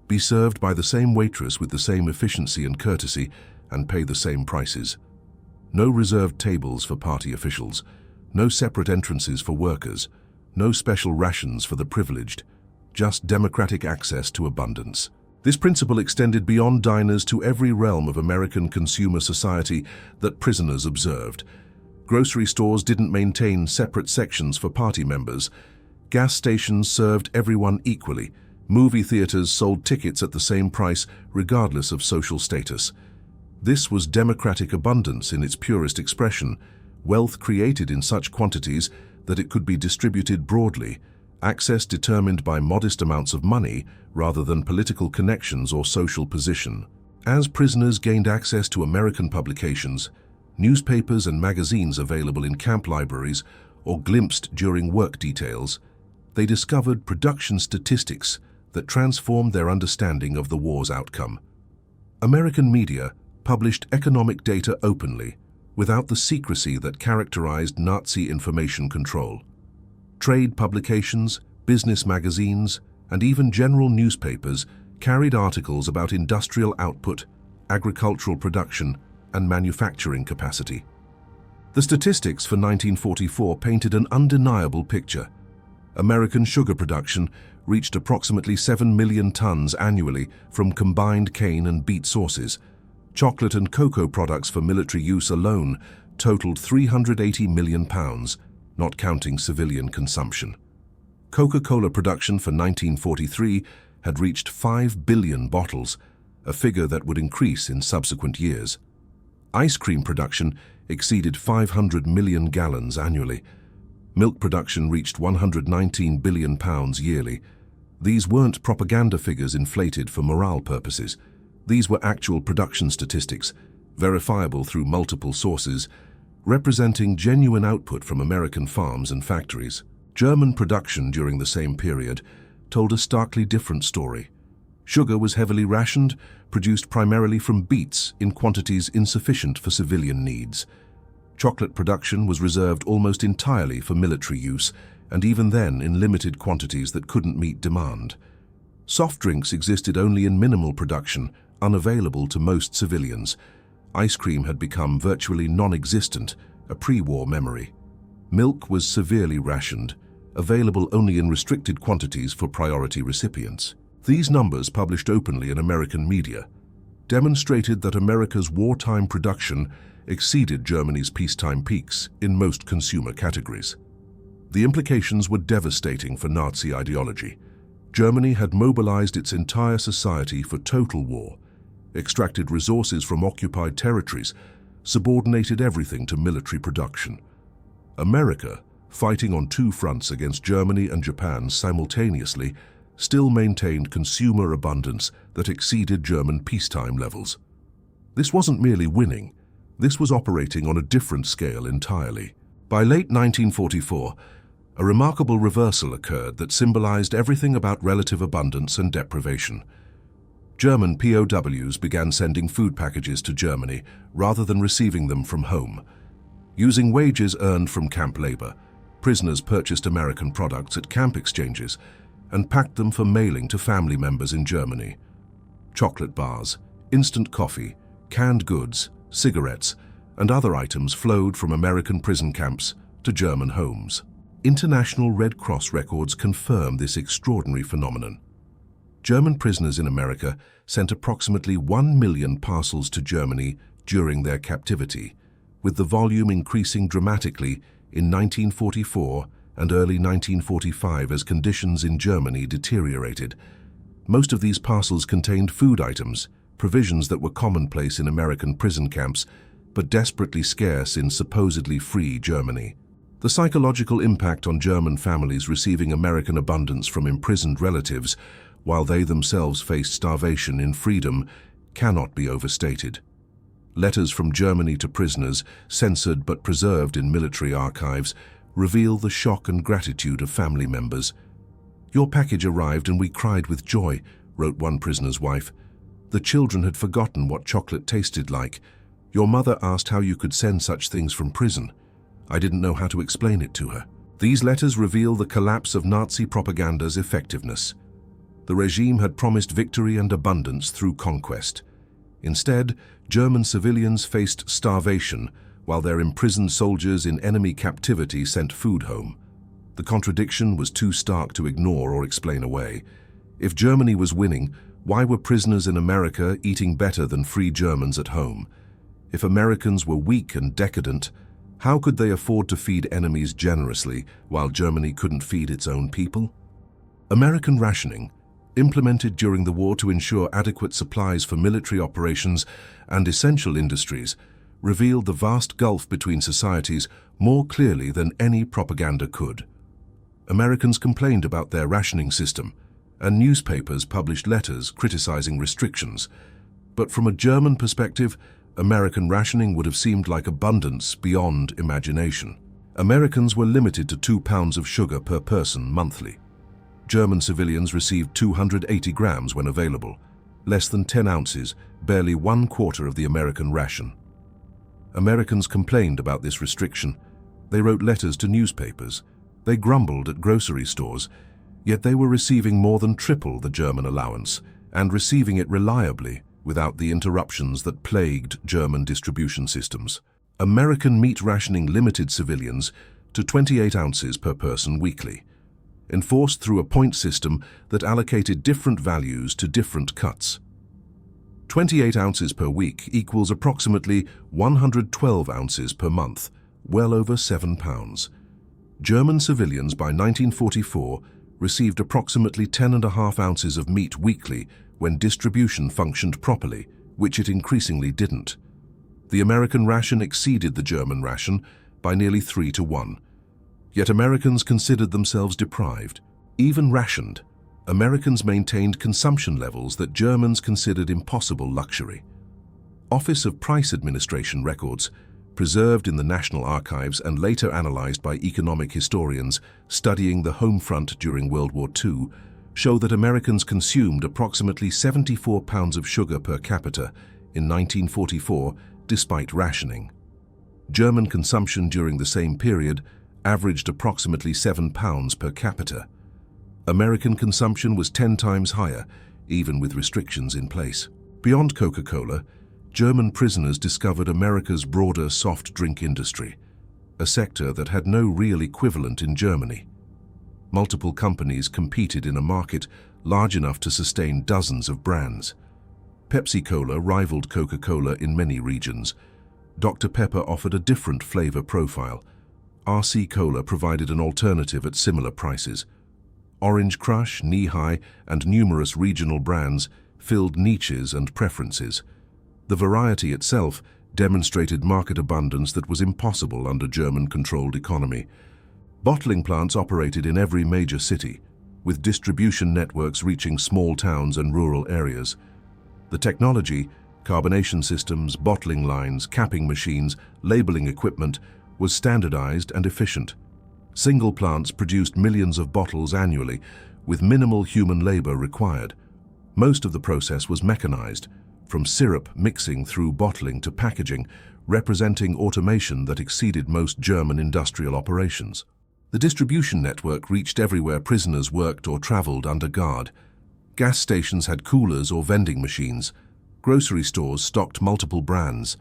be served by the same waitress with the same efficiency and courtesy, and pay the same prices. No reserved tables for party officials, no separate entrances for workers, no special rations for the privileged, just democratic access to abundance. This principle extended beyond diners to every realm of American consumer society that prisoners observed. Grocery stores didn't maintain separate sections for party members. Gas stations served everyone equally. Movie theaters sold tickets at the same price regardless of social status. This was democratic abundance in its purest expression, wealth created in such quantities that it could be distributed broadly, access determined by modest amounts of money rather than political connections or social position. As prisoners gained access to American publications, newspapers and magazines available in camp libraries or glimpsed during work details, they discovered production statistics that transformed their understanding of the war's outcome. American media published economic data openly, without the secrecy that characterized Nazi information control. Trade publications, business magazines, and even general newspapers carried articles about industrial output, agricultural production, and manufacturing capacity. The statistics for 1944 painted an undeniable picture. American sugar production reached approximately 7 million tons annually from combined cane and beet sources. Chocolate and cocoa products for military use alone totaled 380 million pounds, not counting civilian consumption. Coca-Cola production for 1943 had reached 5 billion bottles, a figure that would increase in subsequent years. Ice cream production exceeded 500 million gallons annually. Milk production reached 119 billion pounds yearly. These weren't propaganda figures inflated for morale purposes. These were actual production statistics, verifiable through multiple sources, representing genuine output from American farms and factories. German production during the same period told a starkly different story. Sugar was heavily rationed, produced primarily from beets in quantities insufficient for civilian needs. Chocolate production was reserved almost entirely for military use, and even then in limited quantities that couldn't meet demand. Soft drinks existed only in minimal production, unavailable to most civilians. Ice cream had become virtually non-existent, a pre-war memory. Milk was severely rationed, available only in restricted quantities for priority recipients. These numbers, published openly in American media, demonstrated that America's wartime production exceeded Germany's peacetime peaks in most consumer categories. The implications were devastating for Nazi ideology. Germany had mobilized its entire society for total war, extracted resources from occupied territories, subordinated everything to military production. America, fighting on two fronts against Germany and Japan simultaneously, still maintained consumer abundance that exceeded German peacetime levels. This wasn't merely winning, this was operating on a different scale entirely. By late 1944, a remarkable reversal occurred that symbolized everything about relative abundance and deprivation. German POWs began sending food packages to Germany rather than receiving them from home. Using wages earned from camp labor, prisoners purchased American products at camp exchanges and packed them for mailing to family members in Germany. Chocolate bars, instant coffee, canned goods, cigarettes, and other items flowed from American prison camps to German homes. International Red Cross records confirm this extraordinary phenomenon. German prisoners in America sent approximately 1 million parcels to Germany during their captivity, with the volume increasing dramatically in 1944 and early 1945 as conditions in Germany deteriorated. Most of these parcels contained food items, provisions that were commonplace in American prison camps, but desperately scarce in supposedly free Germany. The psychological impact on German families receiving American abundance from imprisoned relatives, while they themselves faced starvation in freedom, cannot be overstated. Letters from Germany to prisoners, censored but preserved in military archives, reveal the shock and gratitude of family members. "Your package arrived and we cried with joy," wrote one prisoner's wife. "The children had forgotten what chocolate tasted like. Your mother asked how you could send such things from prison. I didn't know how to explain it to her." These letters reveal the collapse of Nazi propaganda's effectiveness. The regime had promised victory and abundance through conquest. Instead, German civilians faced starvation, while their imprisoned soldiers in enemy captivity sent food home. The contradiction was too stark to ignore or explain away. If Germany was winning, why were prisoners in America eating better than free Germans at home? If Americans were weak and decadent, how could they afford to feed enemies generously while Germany couldn't feed its own people? American rationing, implemented during the war to ensure adequate supplies for military operations and essential industries, revealed the vast gulf between societies more clearly than any propaganda could. Americans complained about their rationing system, and newspapers published letters criticizing restrictions. But from a German perspective, American rationing would have seemed like abundance beyond imagination. Americans were limited to 2 pounds of sugar per person monthly. German civilians received 280 grams when available, less than 10 ounces, barely 1/4 of the American ration. Americans complained about this restriction. They wrote letters to newspapers. They grumbled at grocery stores, yet they were receiving more than triple the German allowance, and receiving it reliably without the interruptions that plagued German distribution systems. American meat rationing limited civilians to 28 ounces per person weekly, enforced through a point system that allocated different values to different cuts. 28 ounces per week equals approximately 112 ounces per month, well over 7 pounds. German civilians by 1944 received approximately 10.5 ounces of meat weekly when distribution functioned properly, which it increasingly didn't. The American ration exceeded the German ration by nearly 3 to 1. Yet Americans considered themselves deprived. Even rationed, Americans maintained consumption levels that Germans considered impossible luxury. Office of Price Administration records, preserved in the National Archives and later analyzed by economic historians studying the home front during World War II, show that Americans consumed approximately 74 pounds of sugar per capita in 1944 despite rationing. German consumption during the same period averaged approximately 7 pounds per capita. American consumption was 10 times higher, even with restrictions in place. Beyond Coca-Cola, German prisoners discovered America's broader soft drink industry, a sector that had no real equivalent in Germany. multiple companies competed in a market large enough to sustain dozens of brands. Pepsi-Cola rivaled Coca-Cola in many regions. Dr. Pepper offered a different flavor profile. RC Cola provided an alternative at similar prices. Orange Crush, Knee-High, and numerous regional brands filled niches and preferences. The variety itself demonstrated market abundance that was impossible under German-controlled economy. Bottling plants operated in every major city, with distribution networks reaching small towns and rural areas. The technology, carbonation systems, bottling lines, capping machines, labeling equipment, was standardized and efficient. Single plants produced millions of bottles annually, with minimal human labor required. Most of the process was mechanized, from syrup mixing through bottling to packaging, representing automation that exceeded most German industrial operations. The distribution network reached everywhere prisoners worked or traveled under guard. Gas stations had coolers or vending machines. Grocery stores stocked multiple brands.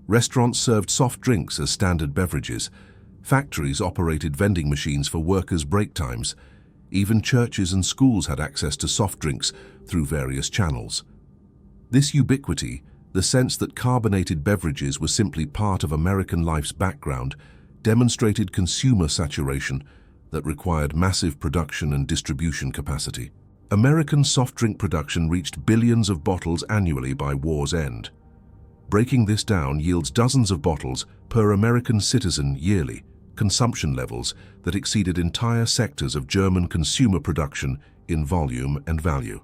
Restaurants served soft drinks as standard beverages. Factories operated vending machines for workers' break times. Even churches and schools had access to soft drinks through various channels. This ubiquity, the sense that carbonated beverages were simply part of American life's background, demonstrated consumer saturation that required massive production and distribution capacity. American soft drink production reached billions of bottles annually by war's end. Breaking this down yields dozens of bottles per American citizen yearly, consumption levels that exceeded entire sectors of German consumer production in volume and value.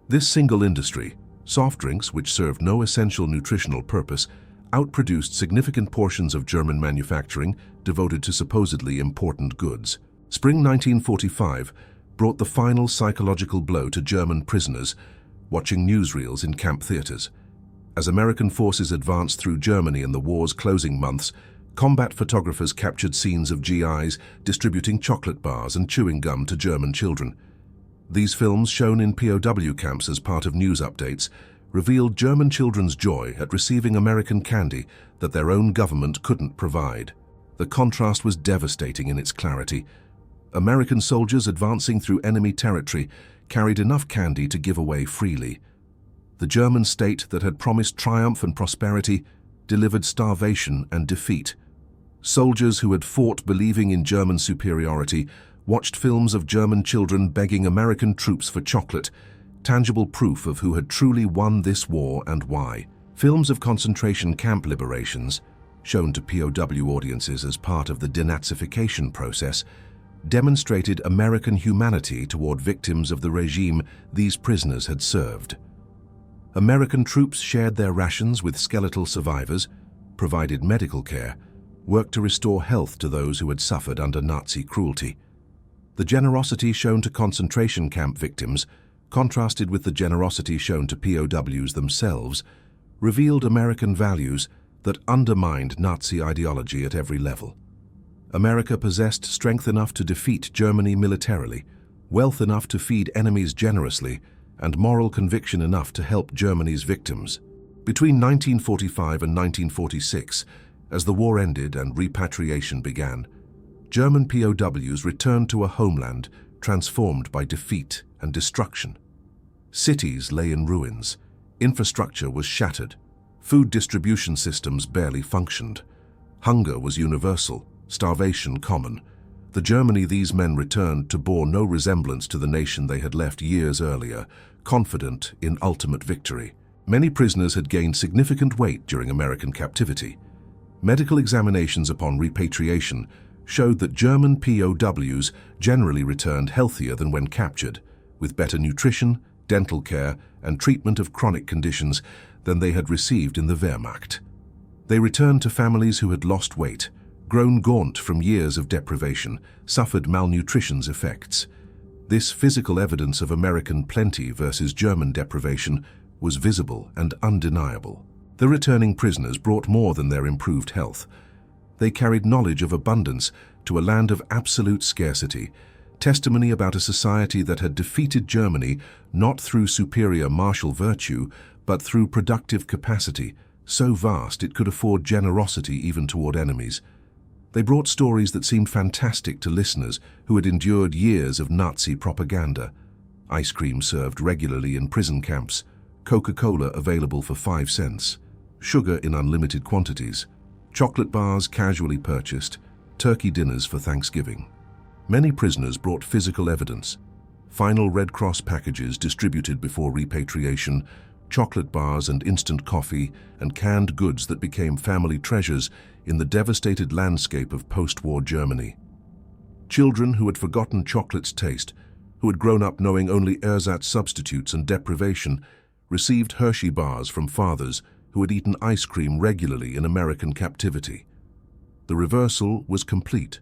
This single industry, soft drinks which served no essential nutritional purpose, outproduced significant portions of German manufacturing devoted to supposedly important goods. Spring 1945 brought the final psychological blow to German prisoners watching newsreels in camp theaters. As American forces advanced through Germany in the war's closing months, combat photographers captured scenes of GIs distributing chocolate bars and chewing gum to German children. These films, shown in POW camps as part of news updates, revealed German children's joy at receiving American candy that their own government couldn't provide. The contrast was devastating in its clarity. American soldiers advancing through enemy territory carried enough candy to give away freely. The German state that had promised triumph and prosperity delivered starvation and defeat. Soldiers who had fought believing in German superiority watched films of German children begging American troops for chocolate, tangible proof of who had truly won this war and why. Films of concentration camp liberations, shown to POW audiences as part of the denazification process, demonstrated American humanity toward victims of the regime these prisoners had served. American troops shared their rations with skeletal survivors, provided medical care, worked to restore health to those who had suffered under Nazi cruelty. The generosity shown to concentration camp victims, contrasted with the generosity shown to POWs themselves, revealed American values that undermined Nazi ideology at every level. America possessed strength enough to defeat Germany militarily, wealth enough to feed enemies generously, and moral conviction enough to help Germany's victims. Between 1945 and 1946, as the war ended and repatriation began, German POWs returned to a homeland transformed by defeat and destruction. Cities lay in ruins, infrastructure was shattered, food distribution systems barely functioned. Hunger was universal, starvation common. The Germany these men returned to bore no resemblance to the nation they had left years earlier, confident in ultimate victory. Many prisoners had gained significant weight during American captivity. Medical examinations upon repatriation showed that German POWs generally returned healthier than when captured, with better nutrition, dental care, and treatment of chronic conditions than they had received in the Wehrmacht. They returned to families who had lost weight, grown gaunt from years of deprivation, suffered malnutrition's effects. This physical evidence of American plenty versus German deprivation was visible and undeniable. The returning prisoners brought more than their improved health. They carried knowledge of abundance to a land of absolute scarcity, testimony about a society that had defeated Germany not through superior martial virtue, but through productive capacity, so vast it could afford generosity even toward enemies. They brought stories that seemed fantastic to listeners who had endured years of Nazi propaganda. Ice cream served regularly in prison camps, Coca-Cola available for 5 cents, sugar in unlimited quantities, chocolate bars casually purchased, turkey dinners for Thanksgiving. Many prisoners brought physical evidence: final Red Cross packages distributed before repatriation, chocolate bars and instant coffee, and canned goods that became family treasures in the devastated landscape of post-war Germany. Children who had forgotten chocolate's taste, who had grown up knowing only ersatz substitutes and deprivation, received Hershey bars from fathers who had eaten ice cream regularly in American captivity. The reversal was complete.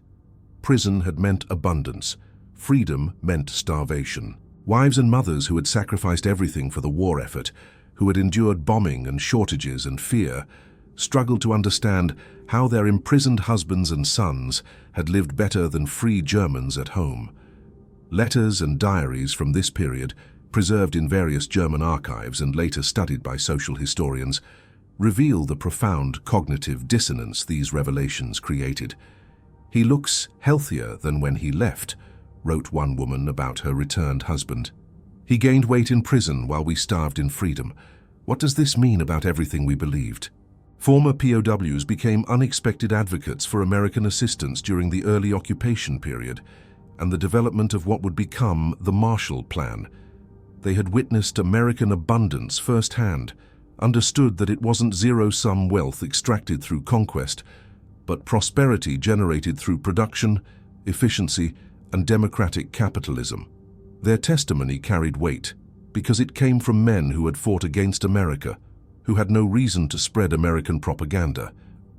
Prison had meant abundance. Freedom meant starvation. Wives and mothers who had sacrificed everything for the war effort, who had endured bombing and shortages and fear, struggled to understand how their imprisoned husbands and sons had lived better than free Germans at home. Letters and diaries from this period, preserved in various German archives and later studied by social historians, reveal the profound cognitive dissonance these revelations created. "He looks healthier than when he left," wrote one woman about her returned husband. "He gained weight in prison while we starved in freedom. What does this mean about everything we believed?" Former POWs became unexpected advocates for American assistance during the early occupation period and the development of what would become the Marshall Plan. They had witnessed American abundance firsthand, understood that it wasn't zero-sum wealth extracted through conquest, but prosperity generated through production, efficiency, and democratic capitalism. Their testimony carried weight because it came from men who had fought against America, who had no reason to spread American propaganda,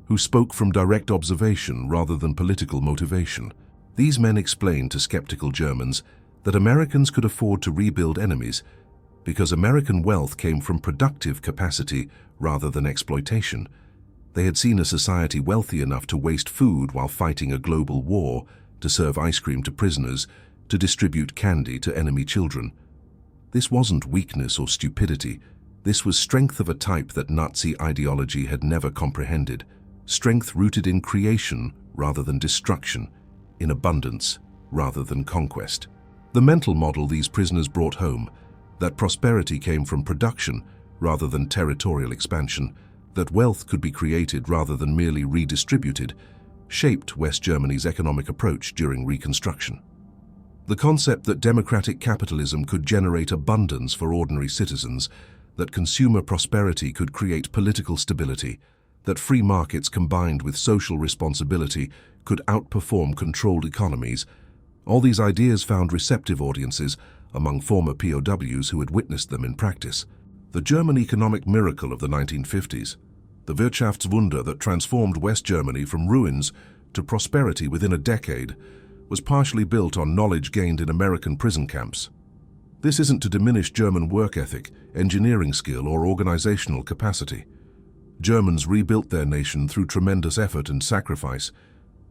who spoke from direct observation rather than political motivation. These men explained to skeptical Germans that Americans could afford to rebuild enemies because American wealth came from productive capacity rather than exploitation. They had seen a society wealthy enough to waste food while fighting a global war, to serve ice cream to prisoners, to distribute candy to enemy children. This wasn't weakness or stupidity. This was strength of a type that Nazi ideology had never comprehended, strength rooted in creation rather than destruction, in abundance rather than conquest. The mental model these prisoners brought home, that prosperity came from production rather than territorial expansion, that wealth could be created rather than merely redistributed, shaped West Germany's economic approach during Reconstruction. The concept that democratic capitalism could generate abundance for ordinary citizens, that consumer prosperity could create political stability, that free markets combined with social responsibility could outperform controlled economies, all these ideas found receptive audiences among former POWs who had witnessed them in practice. The German economic miracle of the 1950s, the Wirtschaftswunder that transformed West Germany from ruins to prosperity within a decade, was partially built on knowledge gained in American prison camps. This isn't to diminish German work ethic, engineering skill, or organizational capacity. Germans rebuilt their nation through tremendous effort and sacrifice,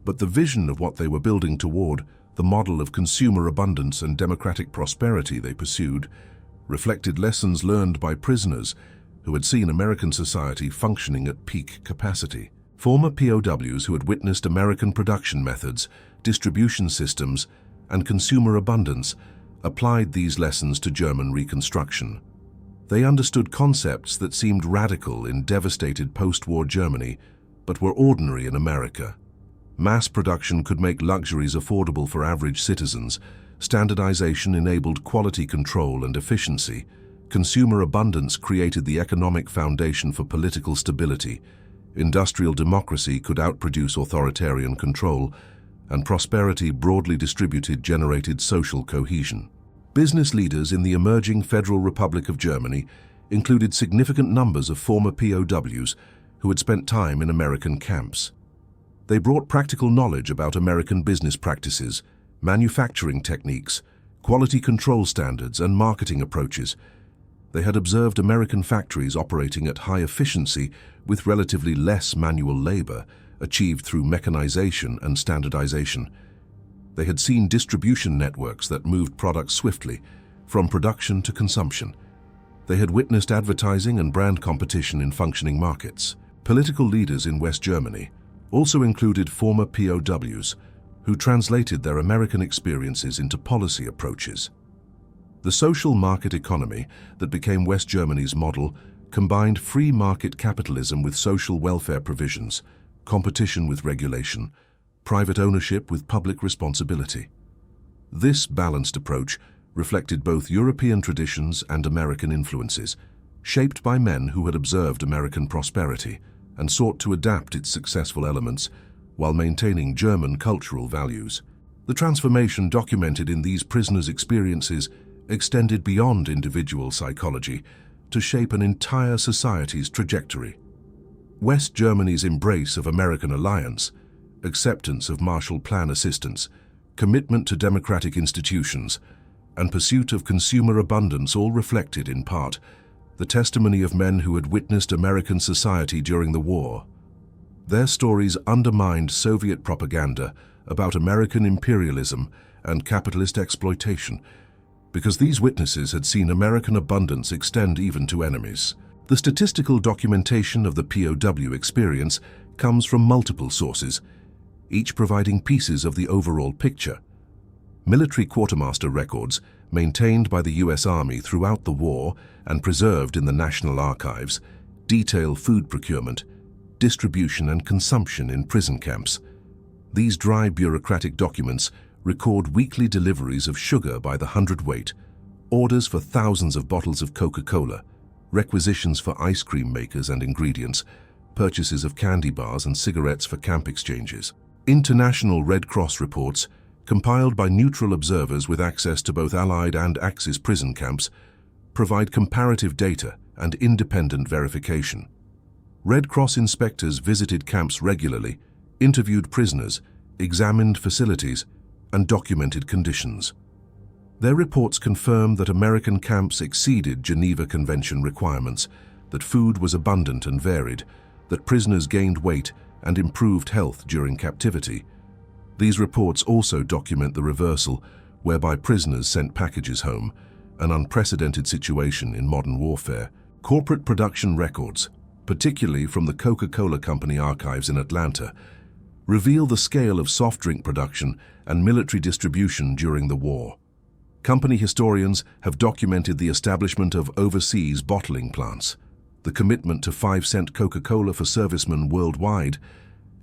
but the vision of what they were building toward, the model of consumer abundance and democratic prosperity they pursued, reflected lessons learned by prisoners who had seen American society functioning at peak capacity. Former POWs who had witnessed American production methods, distribution systems, and consumer abundance applied these lessons to German Reconstruction. They understood concepts that seemed radical in devastated post-war Germany, but were ordinary in America. Mass production could make luxuries affordable for average citizens. Standardization enabled quality control and efficiency. Consumer abundance created the economic foundation for political stability. Industrial democracy could outproduce authoritarian control, and prosperity broadly distributed generated social cohesion. Business leaders in the emerging Federal Republic of Germany included significant numbers of former POWs who had spent time in American camps. They brought practical knowledge about American business practices, manufacturing techniques, quality control standards, and marketing approaches. They had observed American factories operating at high efficiency with relatively less manual labor, achieved through mechanization and standardization. They had seen distribution networks that moved products swiftly, from production to consumption. They had witnessed advertising and brand competition in functioning markets. Political leaders in West Germany, also included former POWs, who translated their American experiences into policy approaches. The social market economy that became West Germany's model combined free market capitalism with social welfare provisions, competition with regulation, private ownership with public responsibility. This balanced approach reflected both European traditions and American influences, shaped by men who had observed American prosperity and sought to adapt its successful elements while maintaining German cultural values. The transformation documented in these prisoners' experiences extended beyond individual psychology to shape an entire society's trajectory. West Germany's embrace of American alliance, acceptance of Marshall Plan assistance, commitment to democratic institutions, and pursuit of consumer abundance all reflected, in part, the testimony of men who had witnessed American society during the war. Their stories undermined Soviet propaganda about American imperialism and capitalist exploitation, because these witnesses had seen American abundance extend even to enemies. The statistical documentation of the POW experience comes from multiple sources, each providing pieces of the overall picture. Military quartermaster records, maintained by the U.S. Army throughout the war and preserved in the National Archives, detail food procurement, distribution and consumption in prison camps. These dry bureaucratic documents record weekly deliveries of sugar by the hundredweight, orders for thousands of bottles of Coca-Cola, requisitions for ice cream makers and ingredients, purchases of candy bars and cigarettes for camp exchanges. International Red Cross reports, compiled by neutral observers with access to both Allied and Axis prison camps, provide comparative data and independent verification. Red Cross inspectors visited camps regularly, interviewed prisoners, examined facilities, and documented conditions. Their reports confirm that American camps exceeded Geneva Convention requirements, that food was abundant and varied, that prisoners gained weight and improved health during captivity. These reports also document the reversal, whereby prisoners sent packages home, an unprecedented situation in modern warfare. Corporate production records, particularly from the Coca-Cola Company archives in Atlanta, reveal the scale of soft drink production and military distribution during the war. Company historians have documented the establishment of overseas bottling plants, the commitment to 5-cent Coca-Cola for servicemen worldwide,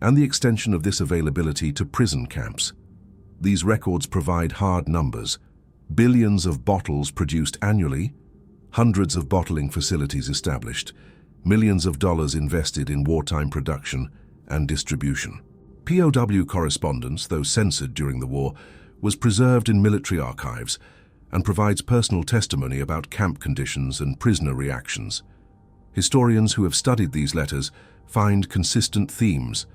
and the extension of this availability to prison camps. These records provide hard numbers: billions of bottles produced annually, hundreds of bottling facilities established, millions of dollars invested in wartime production and distribution. POW correspondence, though censored during the war, was preserved in military archives and provides personal testimony about camp conditions and prisoner reactions. Historians who have studied these letters find consistent themes: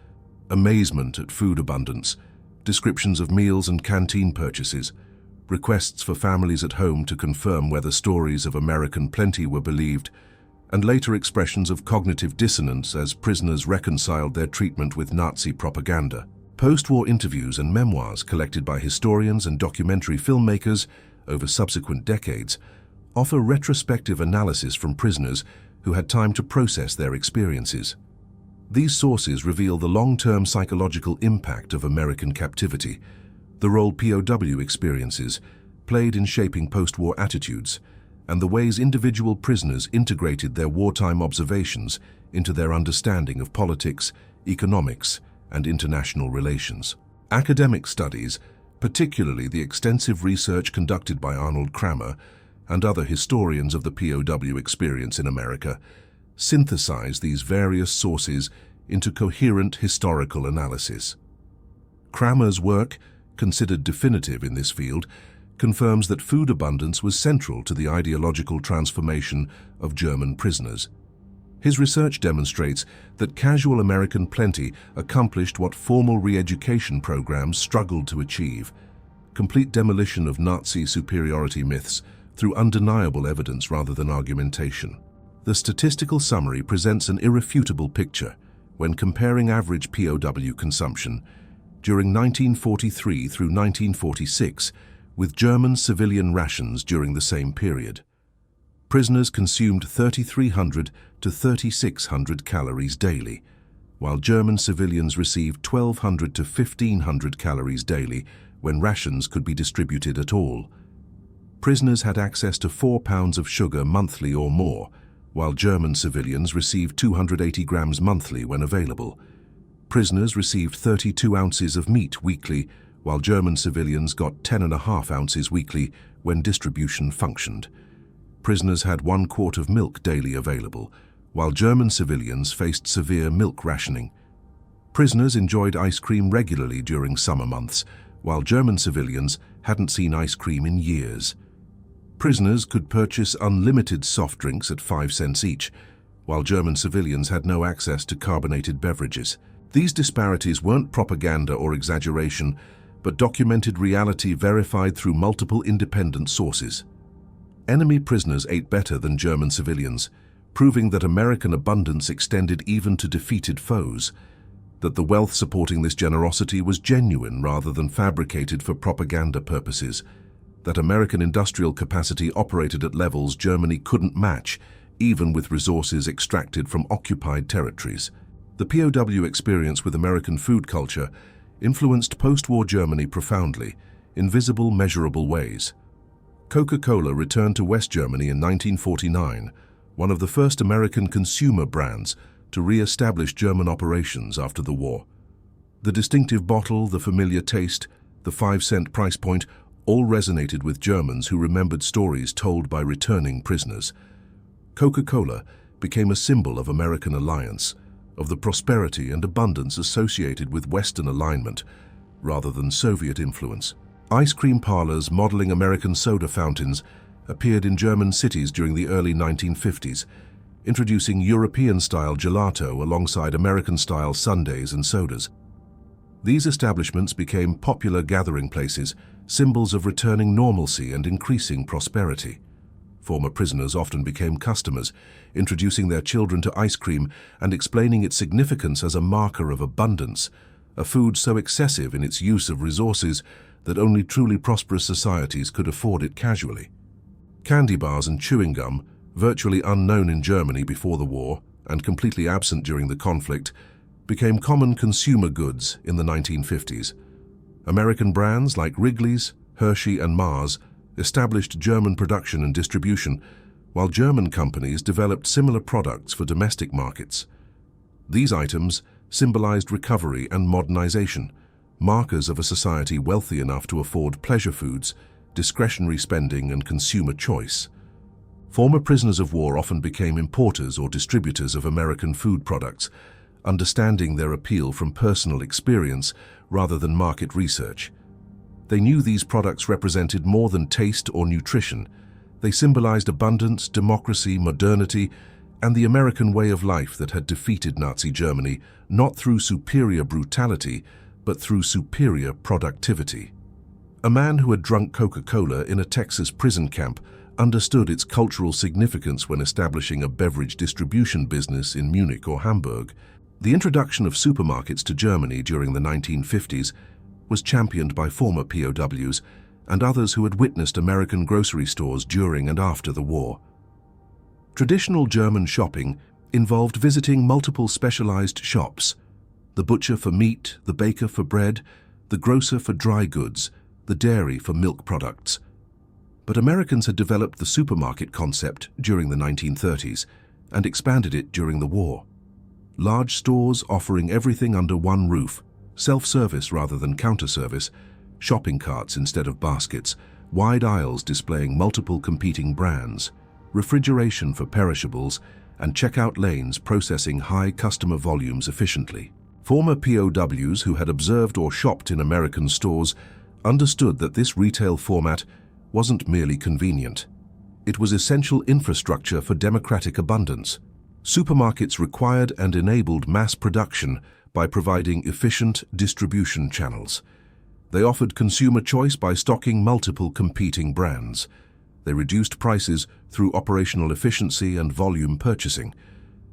amazement at food abundance, descriptions of meals and canteen purchases, requests for families at home to confirm whether stories of American plenty were believed, and later expressions of cognitive dissonance as prisoners reconciled their treatment with Nazi propaganda. Post-war interviews and memoirs collected by historians and documentary filmmakers over subsequent decades offer retrospective analysis from prisoners who had time to process their experiences. These sources reveal the long-term psychological impact of American captivity, the role POW experiences played in shaping post-war attitudes, and the ways individual prisoners integrated their wartime observations into their understanding of politics, economics, and international relations. Academic studies, particularly the extensive research conducted by Arnold Kramer and other historians of the POW experience in America, synthesize these various sources into coherent historical analysis. Kramer's work, considered definitive in this field, confirms that food abundance was central to the ideological transformation of German prisoners. His research demonstrates that casual American plenty accomplished what formal re-education programs struggled to achieve: complete demolition of Nazi superiority myths through undeniable evidence rather than argumentation. The statistical summary presents an irrefutable picture when comparing average POW consumption during 1943 through 1946 with German civilian rations during the same period. Prisoners consumed 3,300 to 3,600 calories daily, while German civilians received 1,200 to 1,500 calories daily when rations could be distributed at all. Prisoners had access to 4 pounds of sugar monthly or more, while German civilians received 280 grams monthly when available. Prisoners received 32 ounces of meat weekly, while German civilians got 10.5 ounces weekly when distribution functioned. Prisoners had 1 quart of milk daily available, while German civilians faced severe milk rationing. Prisoners enjoyed ice cream regularly during summer months, while German civilians hadn't seen ice cream in years. Prisoners could purchase unlimited soft drinks at 5 cents each, while German civilians had no access to carbonated beverages. These disparities weren't propaganda or exaggeration, but documented reality verified through multiple independent sources. Enemy prisoners ate better than German civilians, proving that American abundance extended even to defeated foes, that the wealth supporting this generosity was genuine rather than fabricated for propaganda purposes, that American industrial capacity operated at levels Germany couldn't match, even with resources extracted from occupied territories. The POW experience with American food culture influenced post-war Germany profoundly, in visible, measurable ways. Coca-Cola returned to West Germany in 1949, one of the first American consumer brands to re-establish German operations after the war. The distinctive bottle, the familiar taste, the 5-cent price point all resonated with Germans who remembered stories told by returning prisoners. Coca-Cola became a symbol of American alliance, of the prosperity and abundance associated with Western alignment, rather than Soviet influence. Ice cream parlors modeling American soda fountains appeared in German cities during the early 1950s, introducing European-style gelato alongside American-style sundaes and sodas. These establishments became popular gathering places, symbols of returning normalcy and increasing prosperity. Former prisoners often became customers, introducing their children to ice cream and explaining its significance as a marker of abundance, a food so excessive in its use of resources that only truly prosperous societies could afford it casually. Candy bars and chewing gum, virtually unknown in Germany before the war and completely absent during the conflict, became common consumer goods in the 1950s. American brands like Wrigley's, Hershey, and Mars established German production and distribution, while German companies developed similar products for domestic markets. These items symbolized recovery and modernization, markers of a society wealthy enough to afford pleasure foods, discretionary spending, and consumer choice. Former prisoners of war often became importers or distributors of American food products, understanding their appeal from personal experience rather than market research. They knew these products represented more than taste or nutrition. They symbolized abundance, democracy, modernity, and the American way of life that had defeated Nazi Germany, not through superior brutality, but through superior productivity. A man who had drunk Coca-Cola in a Texas prison camp understood its cultural significance when establishing a beverage distribution business in Munich or Hamburg. The introduction of supermarkets to Germany during the 1950s was championed by former POWs and others who had witnessed American grocery stores during and after the war. Traditional German shopping involved visiting multiple specialized shops: the butcher for meat, the baker for bread, the grocer for dry goods, the dairy for milk products. But Americans had developed the supermarket concept during the 1930s and expanded it during the war. Large stores offering everything under one roof, self-service rather than counter-service, shopping carts instead of baskets, wide aisles displaying multiple competing brands, refrigeration for perishables, and checkout lanes processing high customer volumes efficiently. Former POWs who had observed or shopped in American stores understood that this retail format wasn't merely convenient. It was essential infrastructure for democratic abundance. Supermarkets required and enabled mass production by providing efficient distribution channels. They offered consumer choice by stocking multiple competing brands. They reduced prices through operational efficiency and volume purchasing.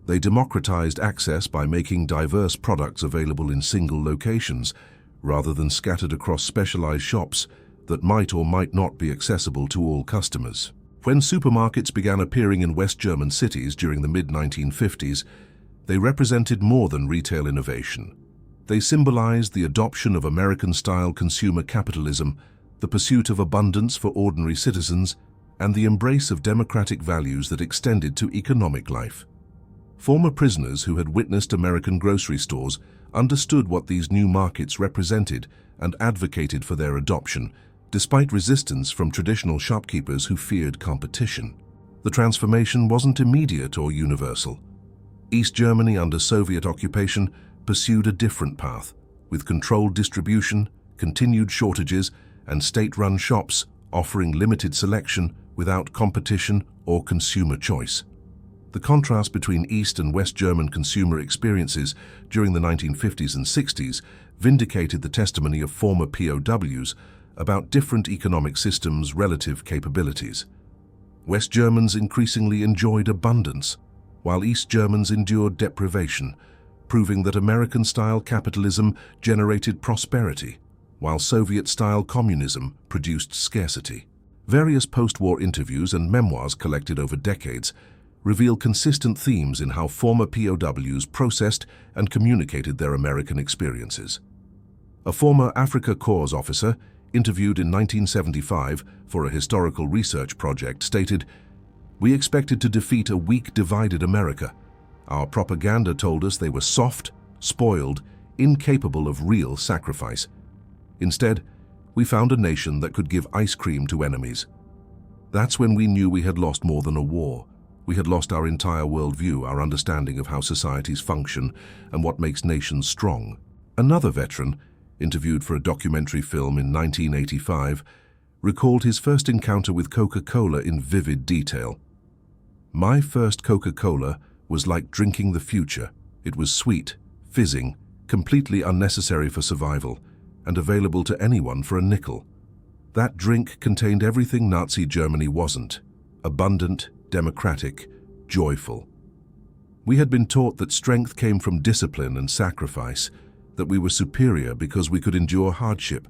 They democratized access by making diverse products available in single locations, rather than scattered across specialized shops that might or might not be accessible to all customers. When supermarkets began appearing in West German cities during the mid-1950s, They represented more than retail innovation. They symbolized the adoption of American-style consumer capitalism, the pursuit of abundance for ordinary citizens, and the embrace of democratic values that extended to economic life. Former prisoners who had witnessed American grocery stores understood what these new markets represented and advocated for their adoption, despite resistance from traditional shopkeepers who feared competition. The transformation wasn't immediate or universal. East Germany under Soviet occupation pursued a different path, with controlled distribution, continued shortages, and state-run shops offering limited selection without competition or consumer choice. The contrast between East and West German consumer experiences during the 1950s and 60s vindicated the testimony of former POWs about different economic systems' relative capabilities. West Germans increasingly enjoyed abundance, while East Germans endured deprivation, proving that American-style capitalism generated prosperity, while Soviet-style communism produced scarcity. Various post-war interviews and memoirs collected over decades reveal consistent themes in how former POWs processed and communicated their American experiences. A former Africa Corps officer, interviewed in 1975 for a historical research project, stated, "We expected to defeat a weak, divided America. Our propaganda told us they were soft, spoiled, incapable of real sacrifice. Instead, we found a nation that could give ice cream to enemies. That's when we knew we had lost more than a war. We had lost our entire worldview, our understanding of how societies function and what makes nations strong." Another veteran, interviewed for a documentary film in 1985, recalled his first encounter with Coca-Cola in vivid detail. "My first Coca-Cola was like drinking the future. It was sweet, fizzing, completely unnecessary for survival, and available to anyone for a nickel. That drink contained everything Nazi Germany wasn't: abundant, democratic, joyful. We had been taught that strength came from discipline and sacrifice, that we were superior because we could endure hardship.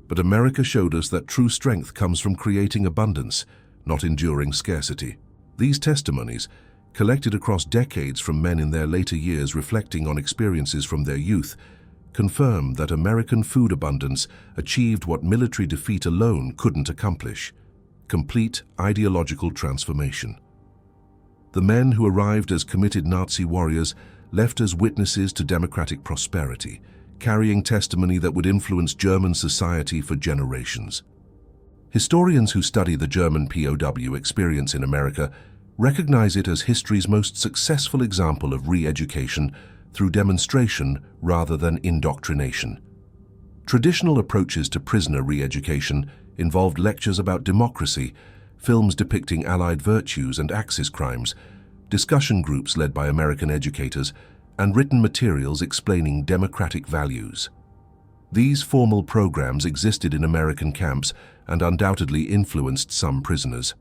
But America showed us that true strength comes from creating abundance, not enduring scarcity." These testimonies, collected across decades from men in their later years reflecting on experiences from their youth, confirm that American food abundance achieved what military defeat alone couldn't accomplish: complete ideological transformation. The men who arrived as committed Nazi warriors left as witnesses to democratic prosperity, carrying testimony that would influence German society for generations. Historians who study the German POW experience in America recognize it as history's most successful example of re-education through demonstration rather than indoctrination. Traditional approaches to prisoner re-education involved lectures about democracy, films depicting Allied virtues and Axis crimes, discussion groups led by American educators, and written materials explaining democratic values. These formal programs existed in American camps and undoubtedly influenced some prisoners.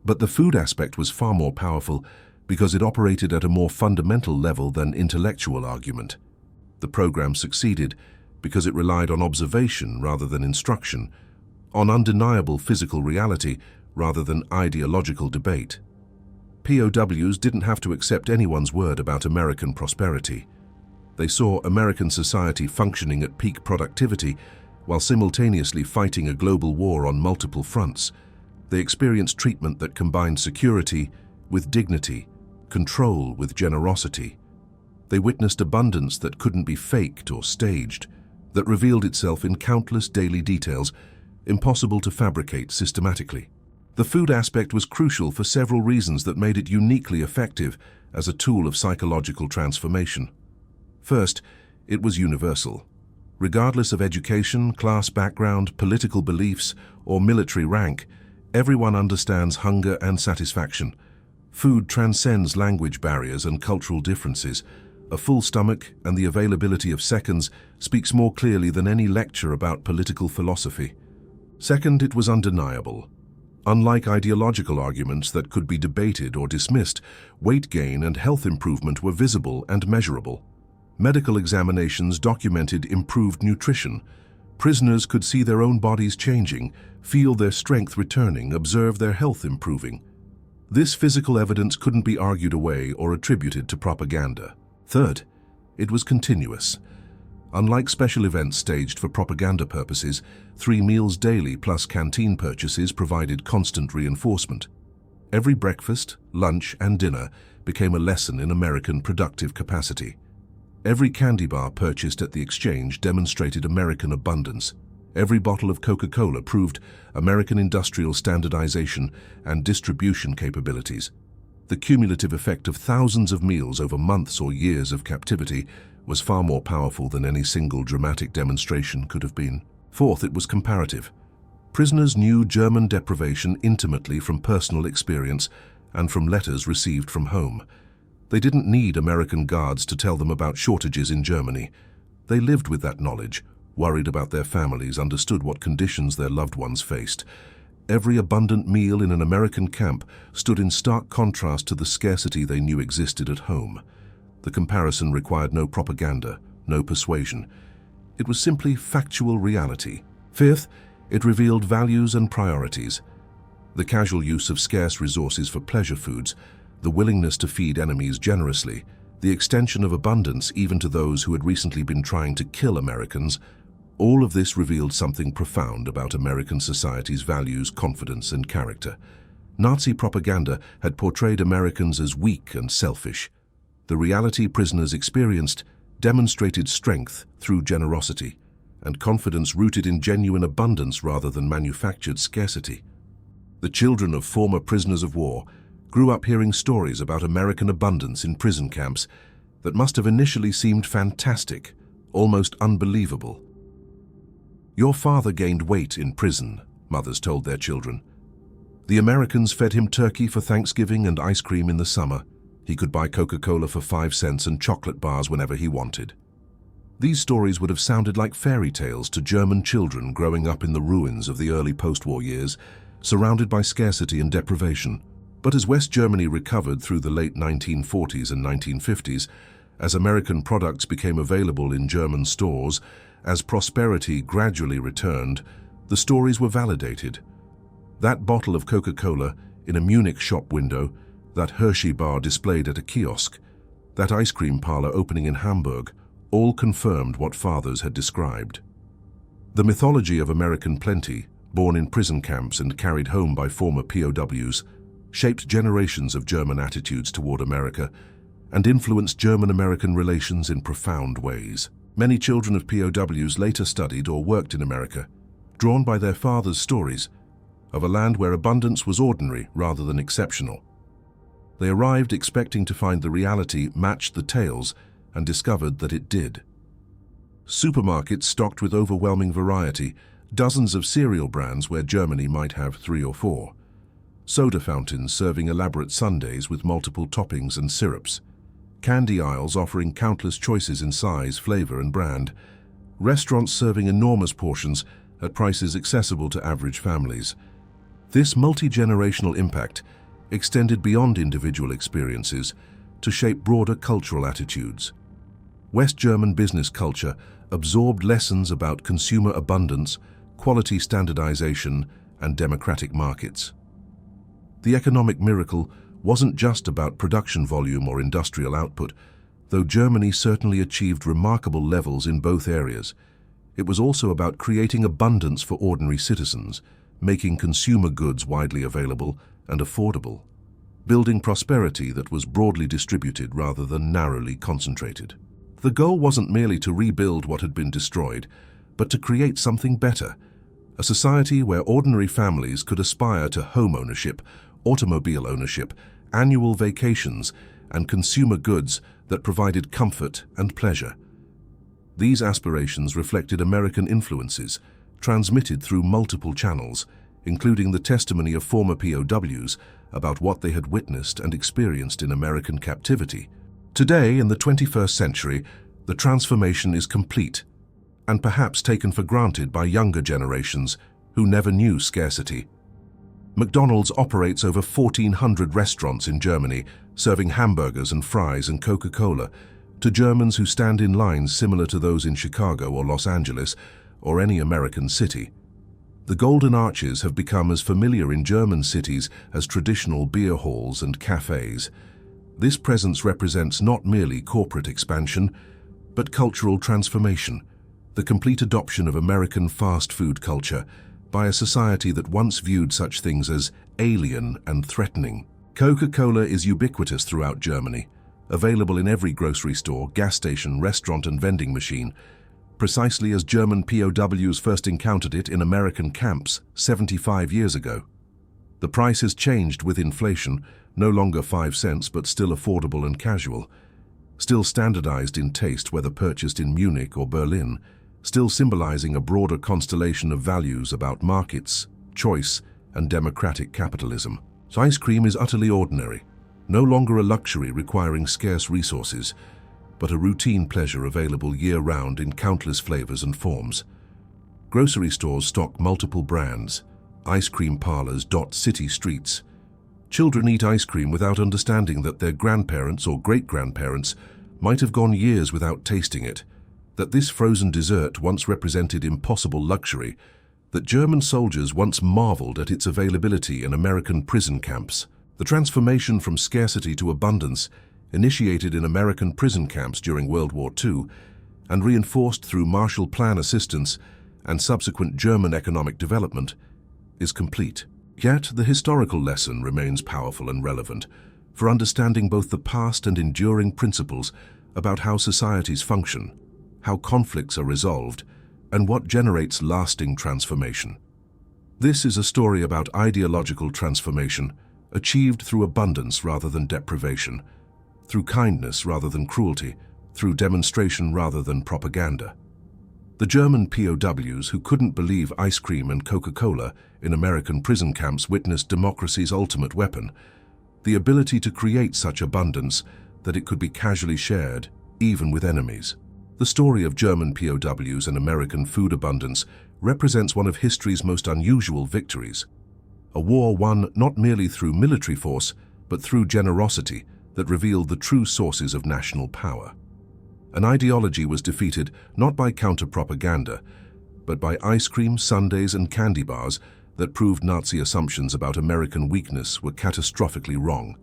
But the food aspect was far more powerful because it operated at a more fundamental level than intellectual argument. The program succeeded because it relied on observation rather than instruction, on undeniable physical reality rather than ideological debate. POWs didn't have to accept anyone's word about American prosperity. They saw American society functioning at peak productivity while simultaneously fighting a global war on multiple fronts. They experienced treatment that combined security with dignity, control with generosity. They witnessed abundance that couldn't be faked or staged, that revealed itself in countless daily details, impossible to fabricate systematically. The food aspect was crucial for several reasons that made it uniquely effective as a tool of psychological transformation. First, it was universal. Regardless of education, class background, political beliefs, or military rank, everyone understands hunger and satisfaction. Food transcends language barriers and cultural differences. A full stomach and the availability of seconds speaks more clearly than any lecture about political philosophy. Second, it was undeniable. Unlike ideological arguments that could be debated or dismissed, weight gain and health improvement were visible and measurable. Medical examinations documented improved nutrition. Prisoners could see their own bodies changing, feel their strength returning, observe their health improving. This physical evidence couldn't be argued away or attributed to propaganda. Third, it was continuous. Unlike special events staged for propaganda purposes, 3 meals daily plus canteen purchases provided constant reinforcement. Every breakfast, lunch, and dinner became a lesson in American productive capacity. Every candy bar purchased at the exchange demonstrated American abundance. Every bottle of Coca-Cola proved American industrial standardization and distribution capabilities. The cumulative effect of thousands of meals over months or years of captivity was far more powerful than any single dramatic demonstration could have been. Fourth, it was comparative. Prisoners knew German deprivation intimately from personal experience and from letters received from home. They didn't need American guards to tell them about shortages in Germany. They lived with that knowledge, worried about their families, understood what conditions their loved ones faced. Every abundant meal in an American camp stood in stark contrast to the scarcity they knew existed at home. The comparison required no propaganda, no persuasion. It was simply factual reality. Fifth, it revealed values and priorities. The casual use of scarce resources for pleasure foods, the willingness to feed enemies generously, the extension of abundance even to those who had recently been trying to kill Americans, all of this revealed something profound about American society's values, confidence, and character. Nazi propaganda had portrayed Americans as weak and selfish. The reality prisoners experienced demonstrated strength through generosity and confidence rooted in genuine abundance rather than manufactured scarcity. The children of former prisoners of war grew up hearing stories about American abundance in prison camps that must have initially seemed fantastic, almost unbelievable. "Your father gained weight in prison," mothers told their children. "The Americans fed him turkey for Thanksgiving and ice cream in the summer. He could buy Coca-Cola for 5 cents and chocolate bars whenever he wanted." These stories would have sounded like fairy tales to German children growing up in the ruins of the early post-war years, surrounded by scarcity and deprivation. But as West Germany recovered through the late 1940s and 1950s, as American products became available in German stores, as prosperity gradually returned, the stories were validated. That bottle of Coca-Cola in a Munich shop window, that Hershey bar displayed at a kiosk, that ice cream parlor opening in Hamburg, all confirmed what fathers had described. The mythology of American plenty, born in prison camps and carried home by former POWs, shaped generations of German attitudes toward America and influenced German-American relations in profound ways. Many children of POWs later studied or worked in America, drawn by their fathers' stories of a land where abundance was ordinary rather than exceptional. They arrived expecting to find the reality matched the tales and discovered that it did. Supermarkets stocked with overwhelming variety, dozens of cereal brands where Germany might have 3 or 4. Soda fountains serving elaborate sundaes with multiple toppings and syrups. Candy aisles offering countless choices in size, flavor, and brand. Restaurants serving enormous portions at prices accessible to average families. This multi-generational impact extended beyond individual experiences to shape broader cultural attitudes. West German business culture absorbed lessons about consumer abundance, quality standardization, and democratic markets. The economic miracle wasn't just about production volume or industrial output, though Germany certainly achieved remarkable levels in both areas. It was also about creating abundance for ordinary citizens, making consumer goods widely available and affordable, building prosperity that was broadly distributed rather than narrowly concentrated. The goal wasn't merely to rebuild what had been destroyed, but to create something better, a society where ordinary families could aspire to home ownership, automobile ownership, annual vacations, and consumer goods that provided comfort and pleasure. These aspirations reflected American influences, transmitted through multiple channels, including the testimony of former POWs about what they had witnessed and experienced in American captivity. Today, in the 21st century, the transformation is complete, and perhaps taken for granted by younger generations who never knew scarcity. McDonald's operates over 1,400 restaurants in Germany, serving hamburgers and fries and Coca-Cola to Germans who stand in lines similar to those in Chicago or Los Angeles or any American city. The Golden Arches have become as familiar in German cities as traditional beer halls and cafes. This presence represents not merely corporate expansion, but cultural transformation, the complete adoption of American fast food culture by a society that once viewed such things as alien and threatening. Coca-Cola is ubiquitous throughout Germany, available in every grocery store, gas station, restaurant and vending machine, precisely as German POWs first encountered it in American camps 75 years ago. The price has changed with inflation, no longer 5 cents but still affordable and casual, still standardized in taste whether purchased in Munich or Berlin, still symbolizing a broader constellation of values about markets, choice, and democratic capitalism. So ice cream is utterly ordinary, no longer a luxury requiring scarce resources, but a routine pleasure available year-round in countless flavors and forms. Grocery stores stock multiple brands, ice cream parlors dot city streets. Children eat ice cream without understanding that their grandparents or great-grandparents might have gone years without tasting it, that this frozen dessert once represented impossible luxury, that German soldiers once marveled at its availability in American prison camps. The transformation from scarcity to abundance, initiated in American prison camps during World War II and reinforced through Marshall Plan assistance and subsequent German economic development, is complete. Yet the historical lesson remains powerful and relevant for understanding both the past and enduring principles about how societies function, how conflicts are resolved, and what generates lasting transformation. This is a story about ideological transformation, achieved through abundance rather than deprivation, through kindness rather than cruelty, through demonstration rather than propaganda. The German POWs who couldn't believe ice cream and Coca-Cola in American prison camps witnessed democracy's ultimate weapon, the ability to create such abundance that it could be casually shared, even with enemies. The story of German POWs and American food abundance represents one of history's most unusual victories. A war won not merely through military force, but through generosity that revealed the true sources of national power. An ideology was defeated not by counter-propaganda, but by ice cream, sundaes, and candy bars that proved Nazi assumptions about American weakness were catastrophically wrong.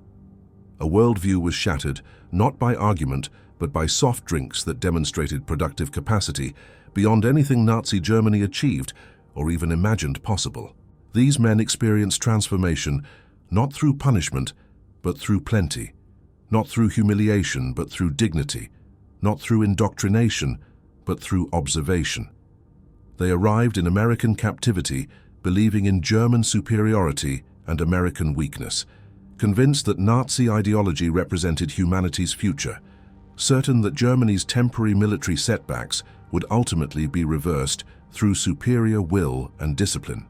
A worldview was shattered not by argument, but by soft drinks that demonstrated productive capacity beyond anything Nazi Germany achieved or even imagined possible. These men experienced transformation not through punishment, but through plenty, not through humiliation, but through dignity, not through indoctrination, but through observation. They arrived in American captivity believing in German superiority and American weakness, convinced that Nazi ideology represented humanity's future, certain that Germany's temporary military setbacks would ultimately be reversed through superior will and discipline.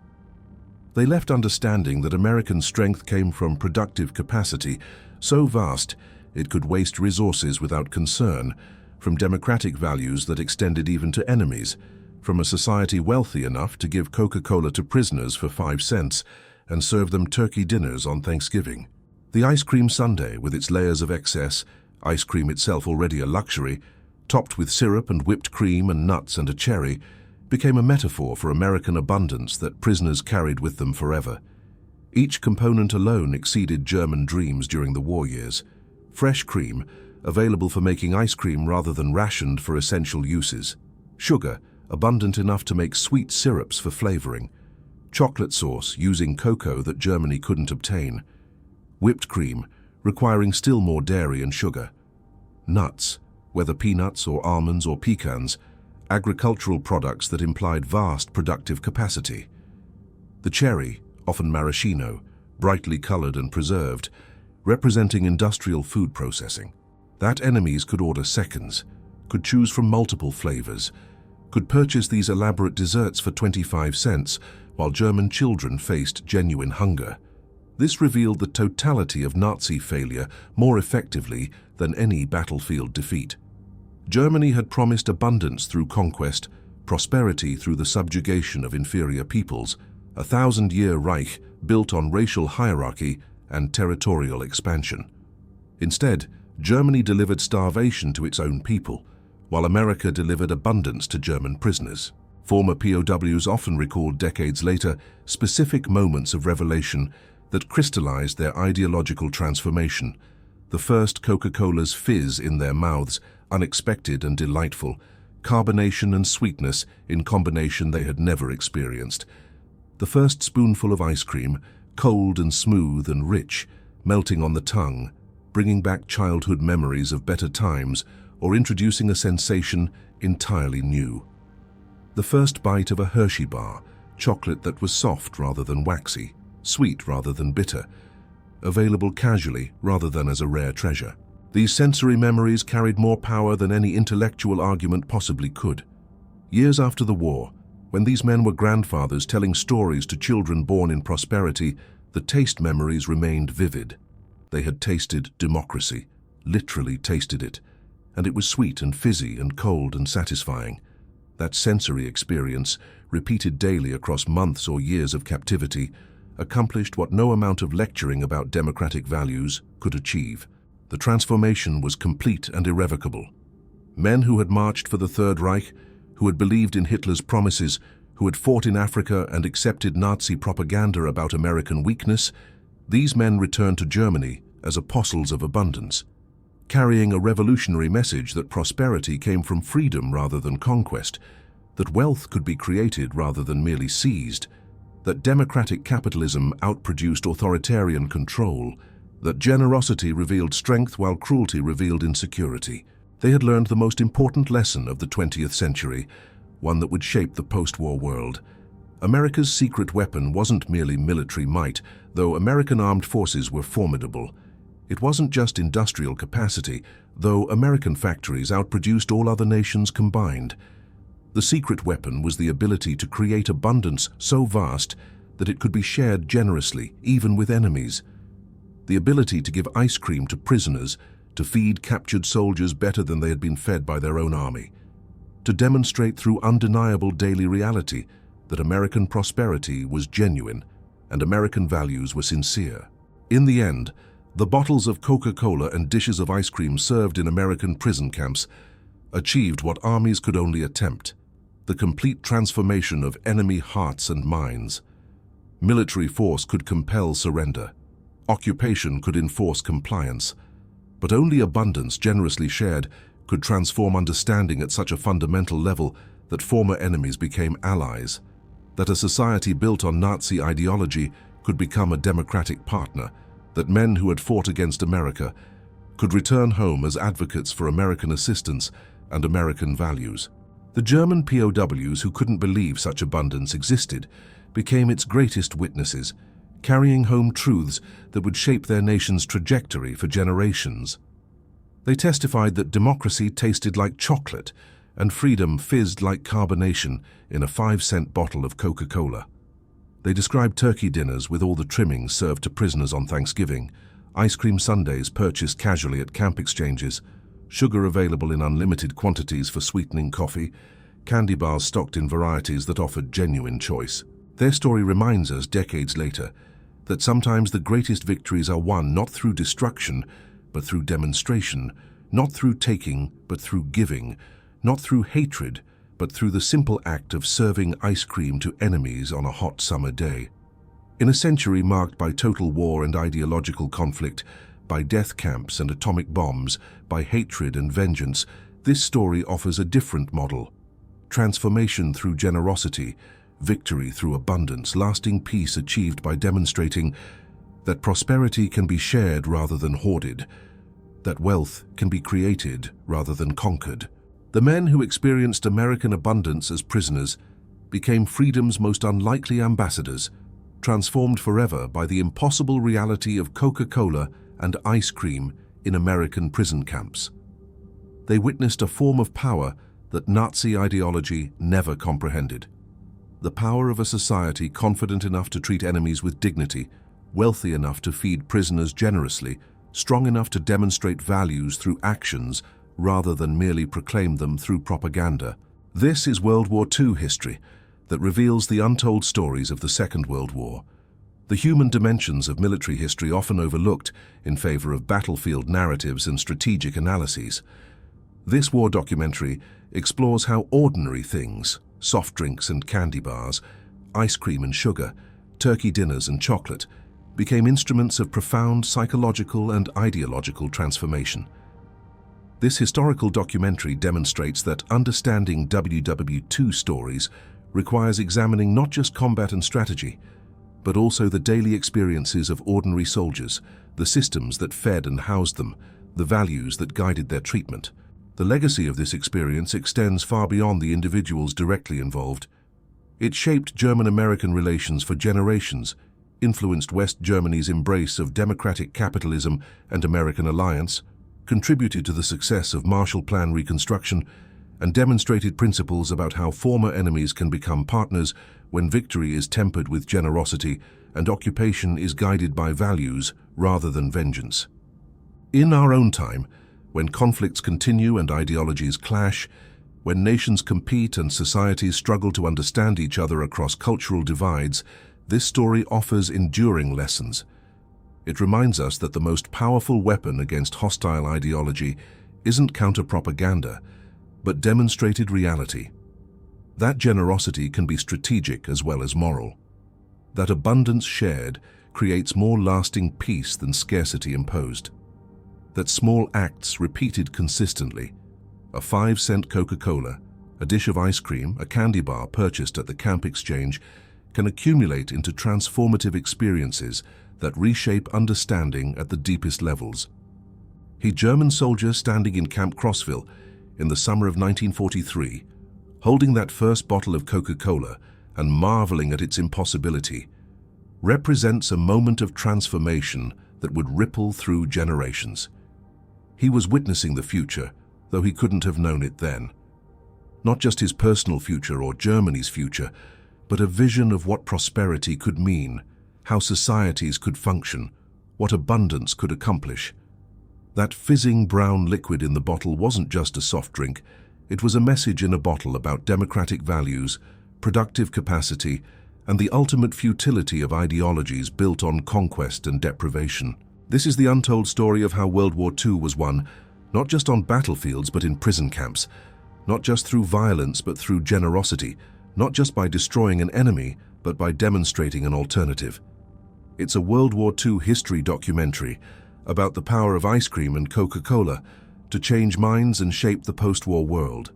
They left understanding that American strength came from productive capacity so vast it could waste resources without concern, from democratic values that extended even to enemies, from a society wealthy enough to give Coca-Cola to prisoners for 5 cents and serve them turkey dinners on Thanksgiving. The ice cream sundae, with its layers of excess, ice cream itself already a luxury, topped with syrup and whipped cream and nuts and a cherry, became a metaphor for American abundance that prisoners carried with them forever. Each component alone exceeded German dreams during the war years. Fresh cream, available for making ice cream rather than rationed for essential uses. Sugar, abundant enough to make sweet syrups for flavoring. Chocolate sauce, using cocoa that Germany couldn't obtain. Whipped cream, requiring still more dairy and sugar. Nuts, whether peanuts or almonds or pecans, agricultural products that implied vast productive capacity. The cherry, often maraschino, brightly colored and preserved, representing industrial food processing. That enemies could order seconds, could choose from multiple flavors, could purchase these elaborate desserts for 25 cents, while German children faced genuine hunger. This revealed the totality of Nazi failure more effectively than any battlefield defeat. Germany had promised abundance through conquest, prosperity through the subjugation of inferior peoples, a 1,000-year Reich built on racial hierarchy and territorial expansion. Instead, Germany delivered starvation to its own people, while America delivered abundance to German prisoners. Former POWs often recalled decades later specific moments of revelation that crystallized their ideological transformation, The first Coca-Cola's fizz in their mouths, unexpected and delightful, carbonation and sweetness in combination they had never experienced. The first spoonful of ice cream, cold and smooth and rich, melting on the tongue, bringing back childhood memories of better times or introducing a sensation entirely new. The first bite of a Hershey bar, chocolate that was soft rather than waxy, sweet rather than bitter, available casually rather than as a rare treasure. These sensory memories carried more power than any intellectual argument possibly could. Years after the war, when these men were grandfathers telling stories to children born in prosperity, the taste memories remained vivid. They had tasted democracy, literally tasted it, and it was sweet and fizzy and cold and satisfying. That sensory experience, repeated daily across months or years of captivity, accomplished what no amount of lecturing about democratic values could achieve. The transformation was complete and irrevocable. Men who had marched for the Third Reich, who had believed in Hitler's promises, who had fought in Africa and accepted Nazi propaganda about American weakness, these men returned to Germany as apostles of abundance, carrying a revolutionary message that prosperity came from freedom rather than conquest, that wealth could be created rather than merely seized, that democratic capitalism outproduced authoritarian control, that generosity revealed strength while cruelty revealed insecurity. They had learned the most important lesson of the 20th century, one that would shape the post-war world. America's secret weapon wasn't merely military might, though American armed forces were formidable. It wasn't just industrial capacity, though American factories outproduced all other nations combined. The secret weapon was the ability to create abundance so vast that it could be shared generously, even with enemies. The ability to give ice cream to prisoners, to feed captured soldiers better than they had been fed by their own army. To demonstrate through undeniable daily reality that American prosperity was genuine and American values were sincere. In the end, the bottles of Coca-Cola and dishes of ice cream served in American prison camps achieved what armies could only attempt: the complete transformation of enemy hearts and minds. Military force could compel surrender. Occupation could enforce compliance. But only abundance, generously shared, could transform understanding at such a fundamental level that former enemies became allies, that a society built on Nazi ideology could become a democratic partner, that men who had fought against America could return home as advocates for American assistance and American values. The German POWs who couldn't believe such abundance existed became its greatest witnesses, carrying home truths that would shape their nation's trajectory for generations. They testified that democracy tasted like chocolate and freedom fizzed like carbonation in a 5-cent bottle of Coca-Cola. They described turkey dinners with all the trimmings served to prisoners on Thanksgiving, ice cream sundaes purchased casually at camp exchanges, sugar available in unlimited quantities for sweetening coffee, candy bars stocked in varieties that offered genuine choice. Their story reminds us, decades later, that sometimes the greatest victories are won not through destruction, but through demonstration, not through taking, but through giving, not through hatred, but through the simple act of serving ice cream to enemies on a hot summer day. In a century marked by total war and ideological conflict, by death camps and atomic bombs, by hatred and vengeance, this story offers a different model: transformation through generosity, victory through abundance, lasting peace achieved by demonstrating that prosperity can be shared rather than hoarded, that wealth can be created rather than conquered. The men who experienced American abundance as prisoners became freedom's most unlikely ambassadors, transformed forever by the impossible reality of Coca-Cola and ice cream in American prison camps. They witnessed a form of power that Nazi ideology never comprehended: the power of a society confident enough to treat enemies with dignity, wealthy enough to feed prisoners generously, strong enough to demonstrate values through actions rather than merely proclaim them through propaganda. This is World War II history that reveals the untold stories of the Second World War. The human dimensions of military history often overlooked in favor of battlefield narratives and strategic analyses. This war documentary explores how ordinary things, soft drinks and candy bars, ice cream and sugar, turkey dinners and chocolate, became instruments of profound psychological and ideological transformation. This historical documentary demonstrates that understanding WWII stories requires examining not just combat and strategy, but also the daily experiences of ordinary soldiers, the systems that fed and housed them, the values that guided their treatment. The legacy of this experience extends far beyond the individuals directly involved. It shaped German-American relations for generations, influenced West Germany's embrace of democratic capitalism and American alliance, contributed to the success of Marshall Plan reconstruction, and demonstrated principles about how former enemies can become partners when victory is tempered with generosity and occupation is guided by values rather than vengeance. In our own time, when conflicts continue and ideologies clash, when nations compete and societies struggle to understand each other across cultural divides, this story offers enduring lessons. It reminds us that the most powerful weapon against hostile ideology isn't counter-propaganda, but demonstrated reality. That generosity can be strategic as well as moral. That abundance shared creates more lasting peace than scarcity imposed. That small acts repeated consistently, a 5-cent Coca-Cola, a dish of ice cream, a candy bar purchased at the camp exchange, can accumulate into transformative experiences that reshape understanding at the deepest levels. A German soldier standing in Camp Crossville in the summer of 1943, holding that first bottle of Coca-Cola and marveling at its impossibility, represents a moment of transformation that would ripple through generations. He was witnessing the future, though he couldn't have known it then. Not just his personal future or Germany's future, but a vision of what prosperity could mean, how societies could function, what abundance could accomplish. That fizzing brown liquid in the bottle wasn't just a soft drink, it was a message in a bottle about democratic values, productive capacity, and the ultimate futility of ideologies built on conquest and deprivation. This is the untold story of how World War II was won, not just on battlefields but in prison camps, not just through violence but through generosity, not just by destroying an enemy but by demonstrating an alternative. It's a World War II history documentary about the power of ice cream and Coca-Cola to change minds and shape the post-war world.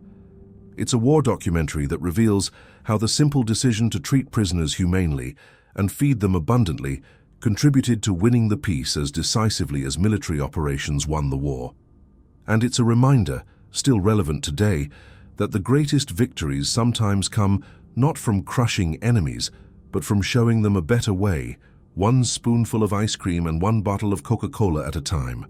It's a war documentary that reveals how the simple decision to treat prisoners humanely and feed them abundantly contributed to winning the peace as decisively as military operations won the war. And it's a reminder, still relevant today, that the greatest victories sometimes come not from crushing enemies, but from showing them a better way, one spoonful of ice cream and one bottle of Coca-Cola at a time.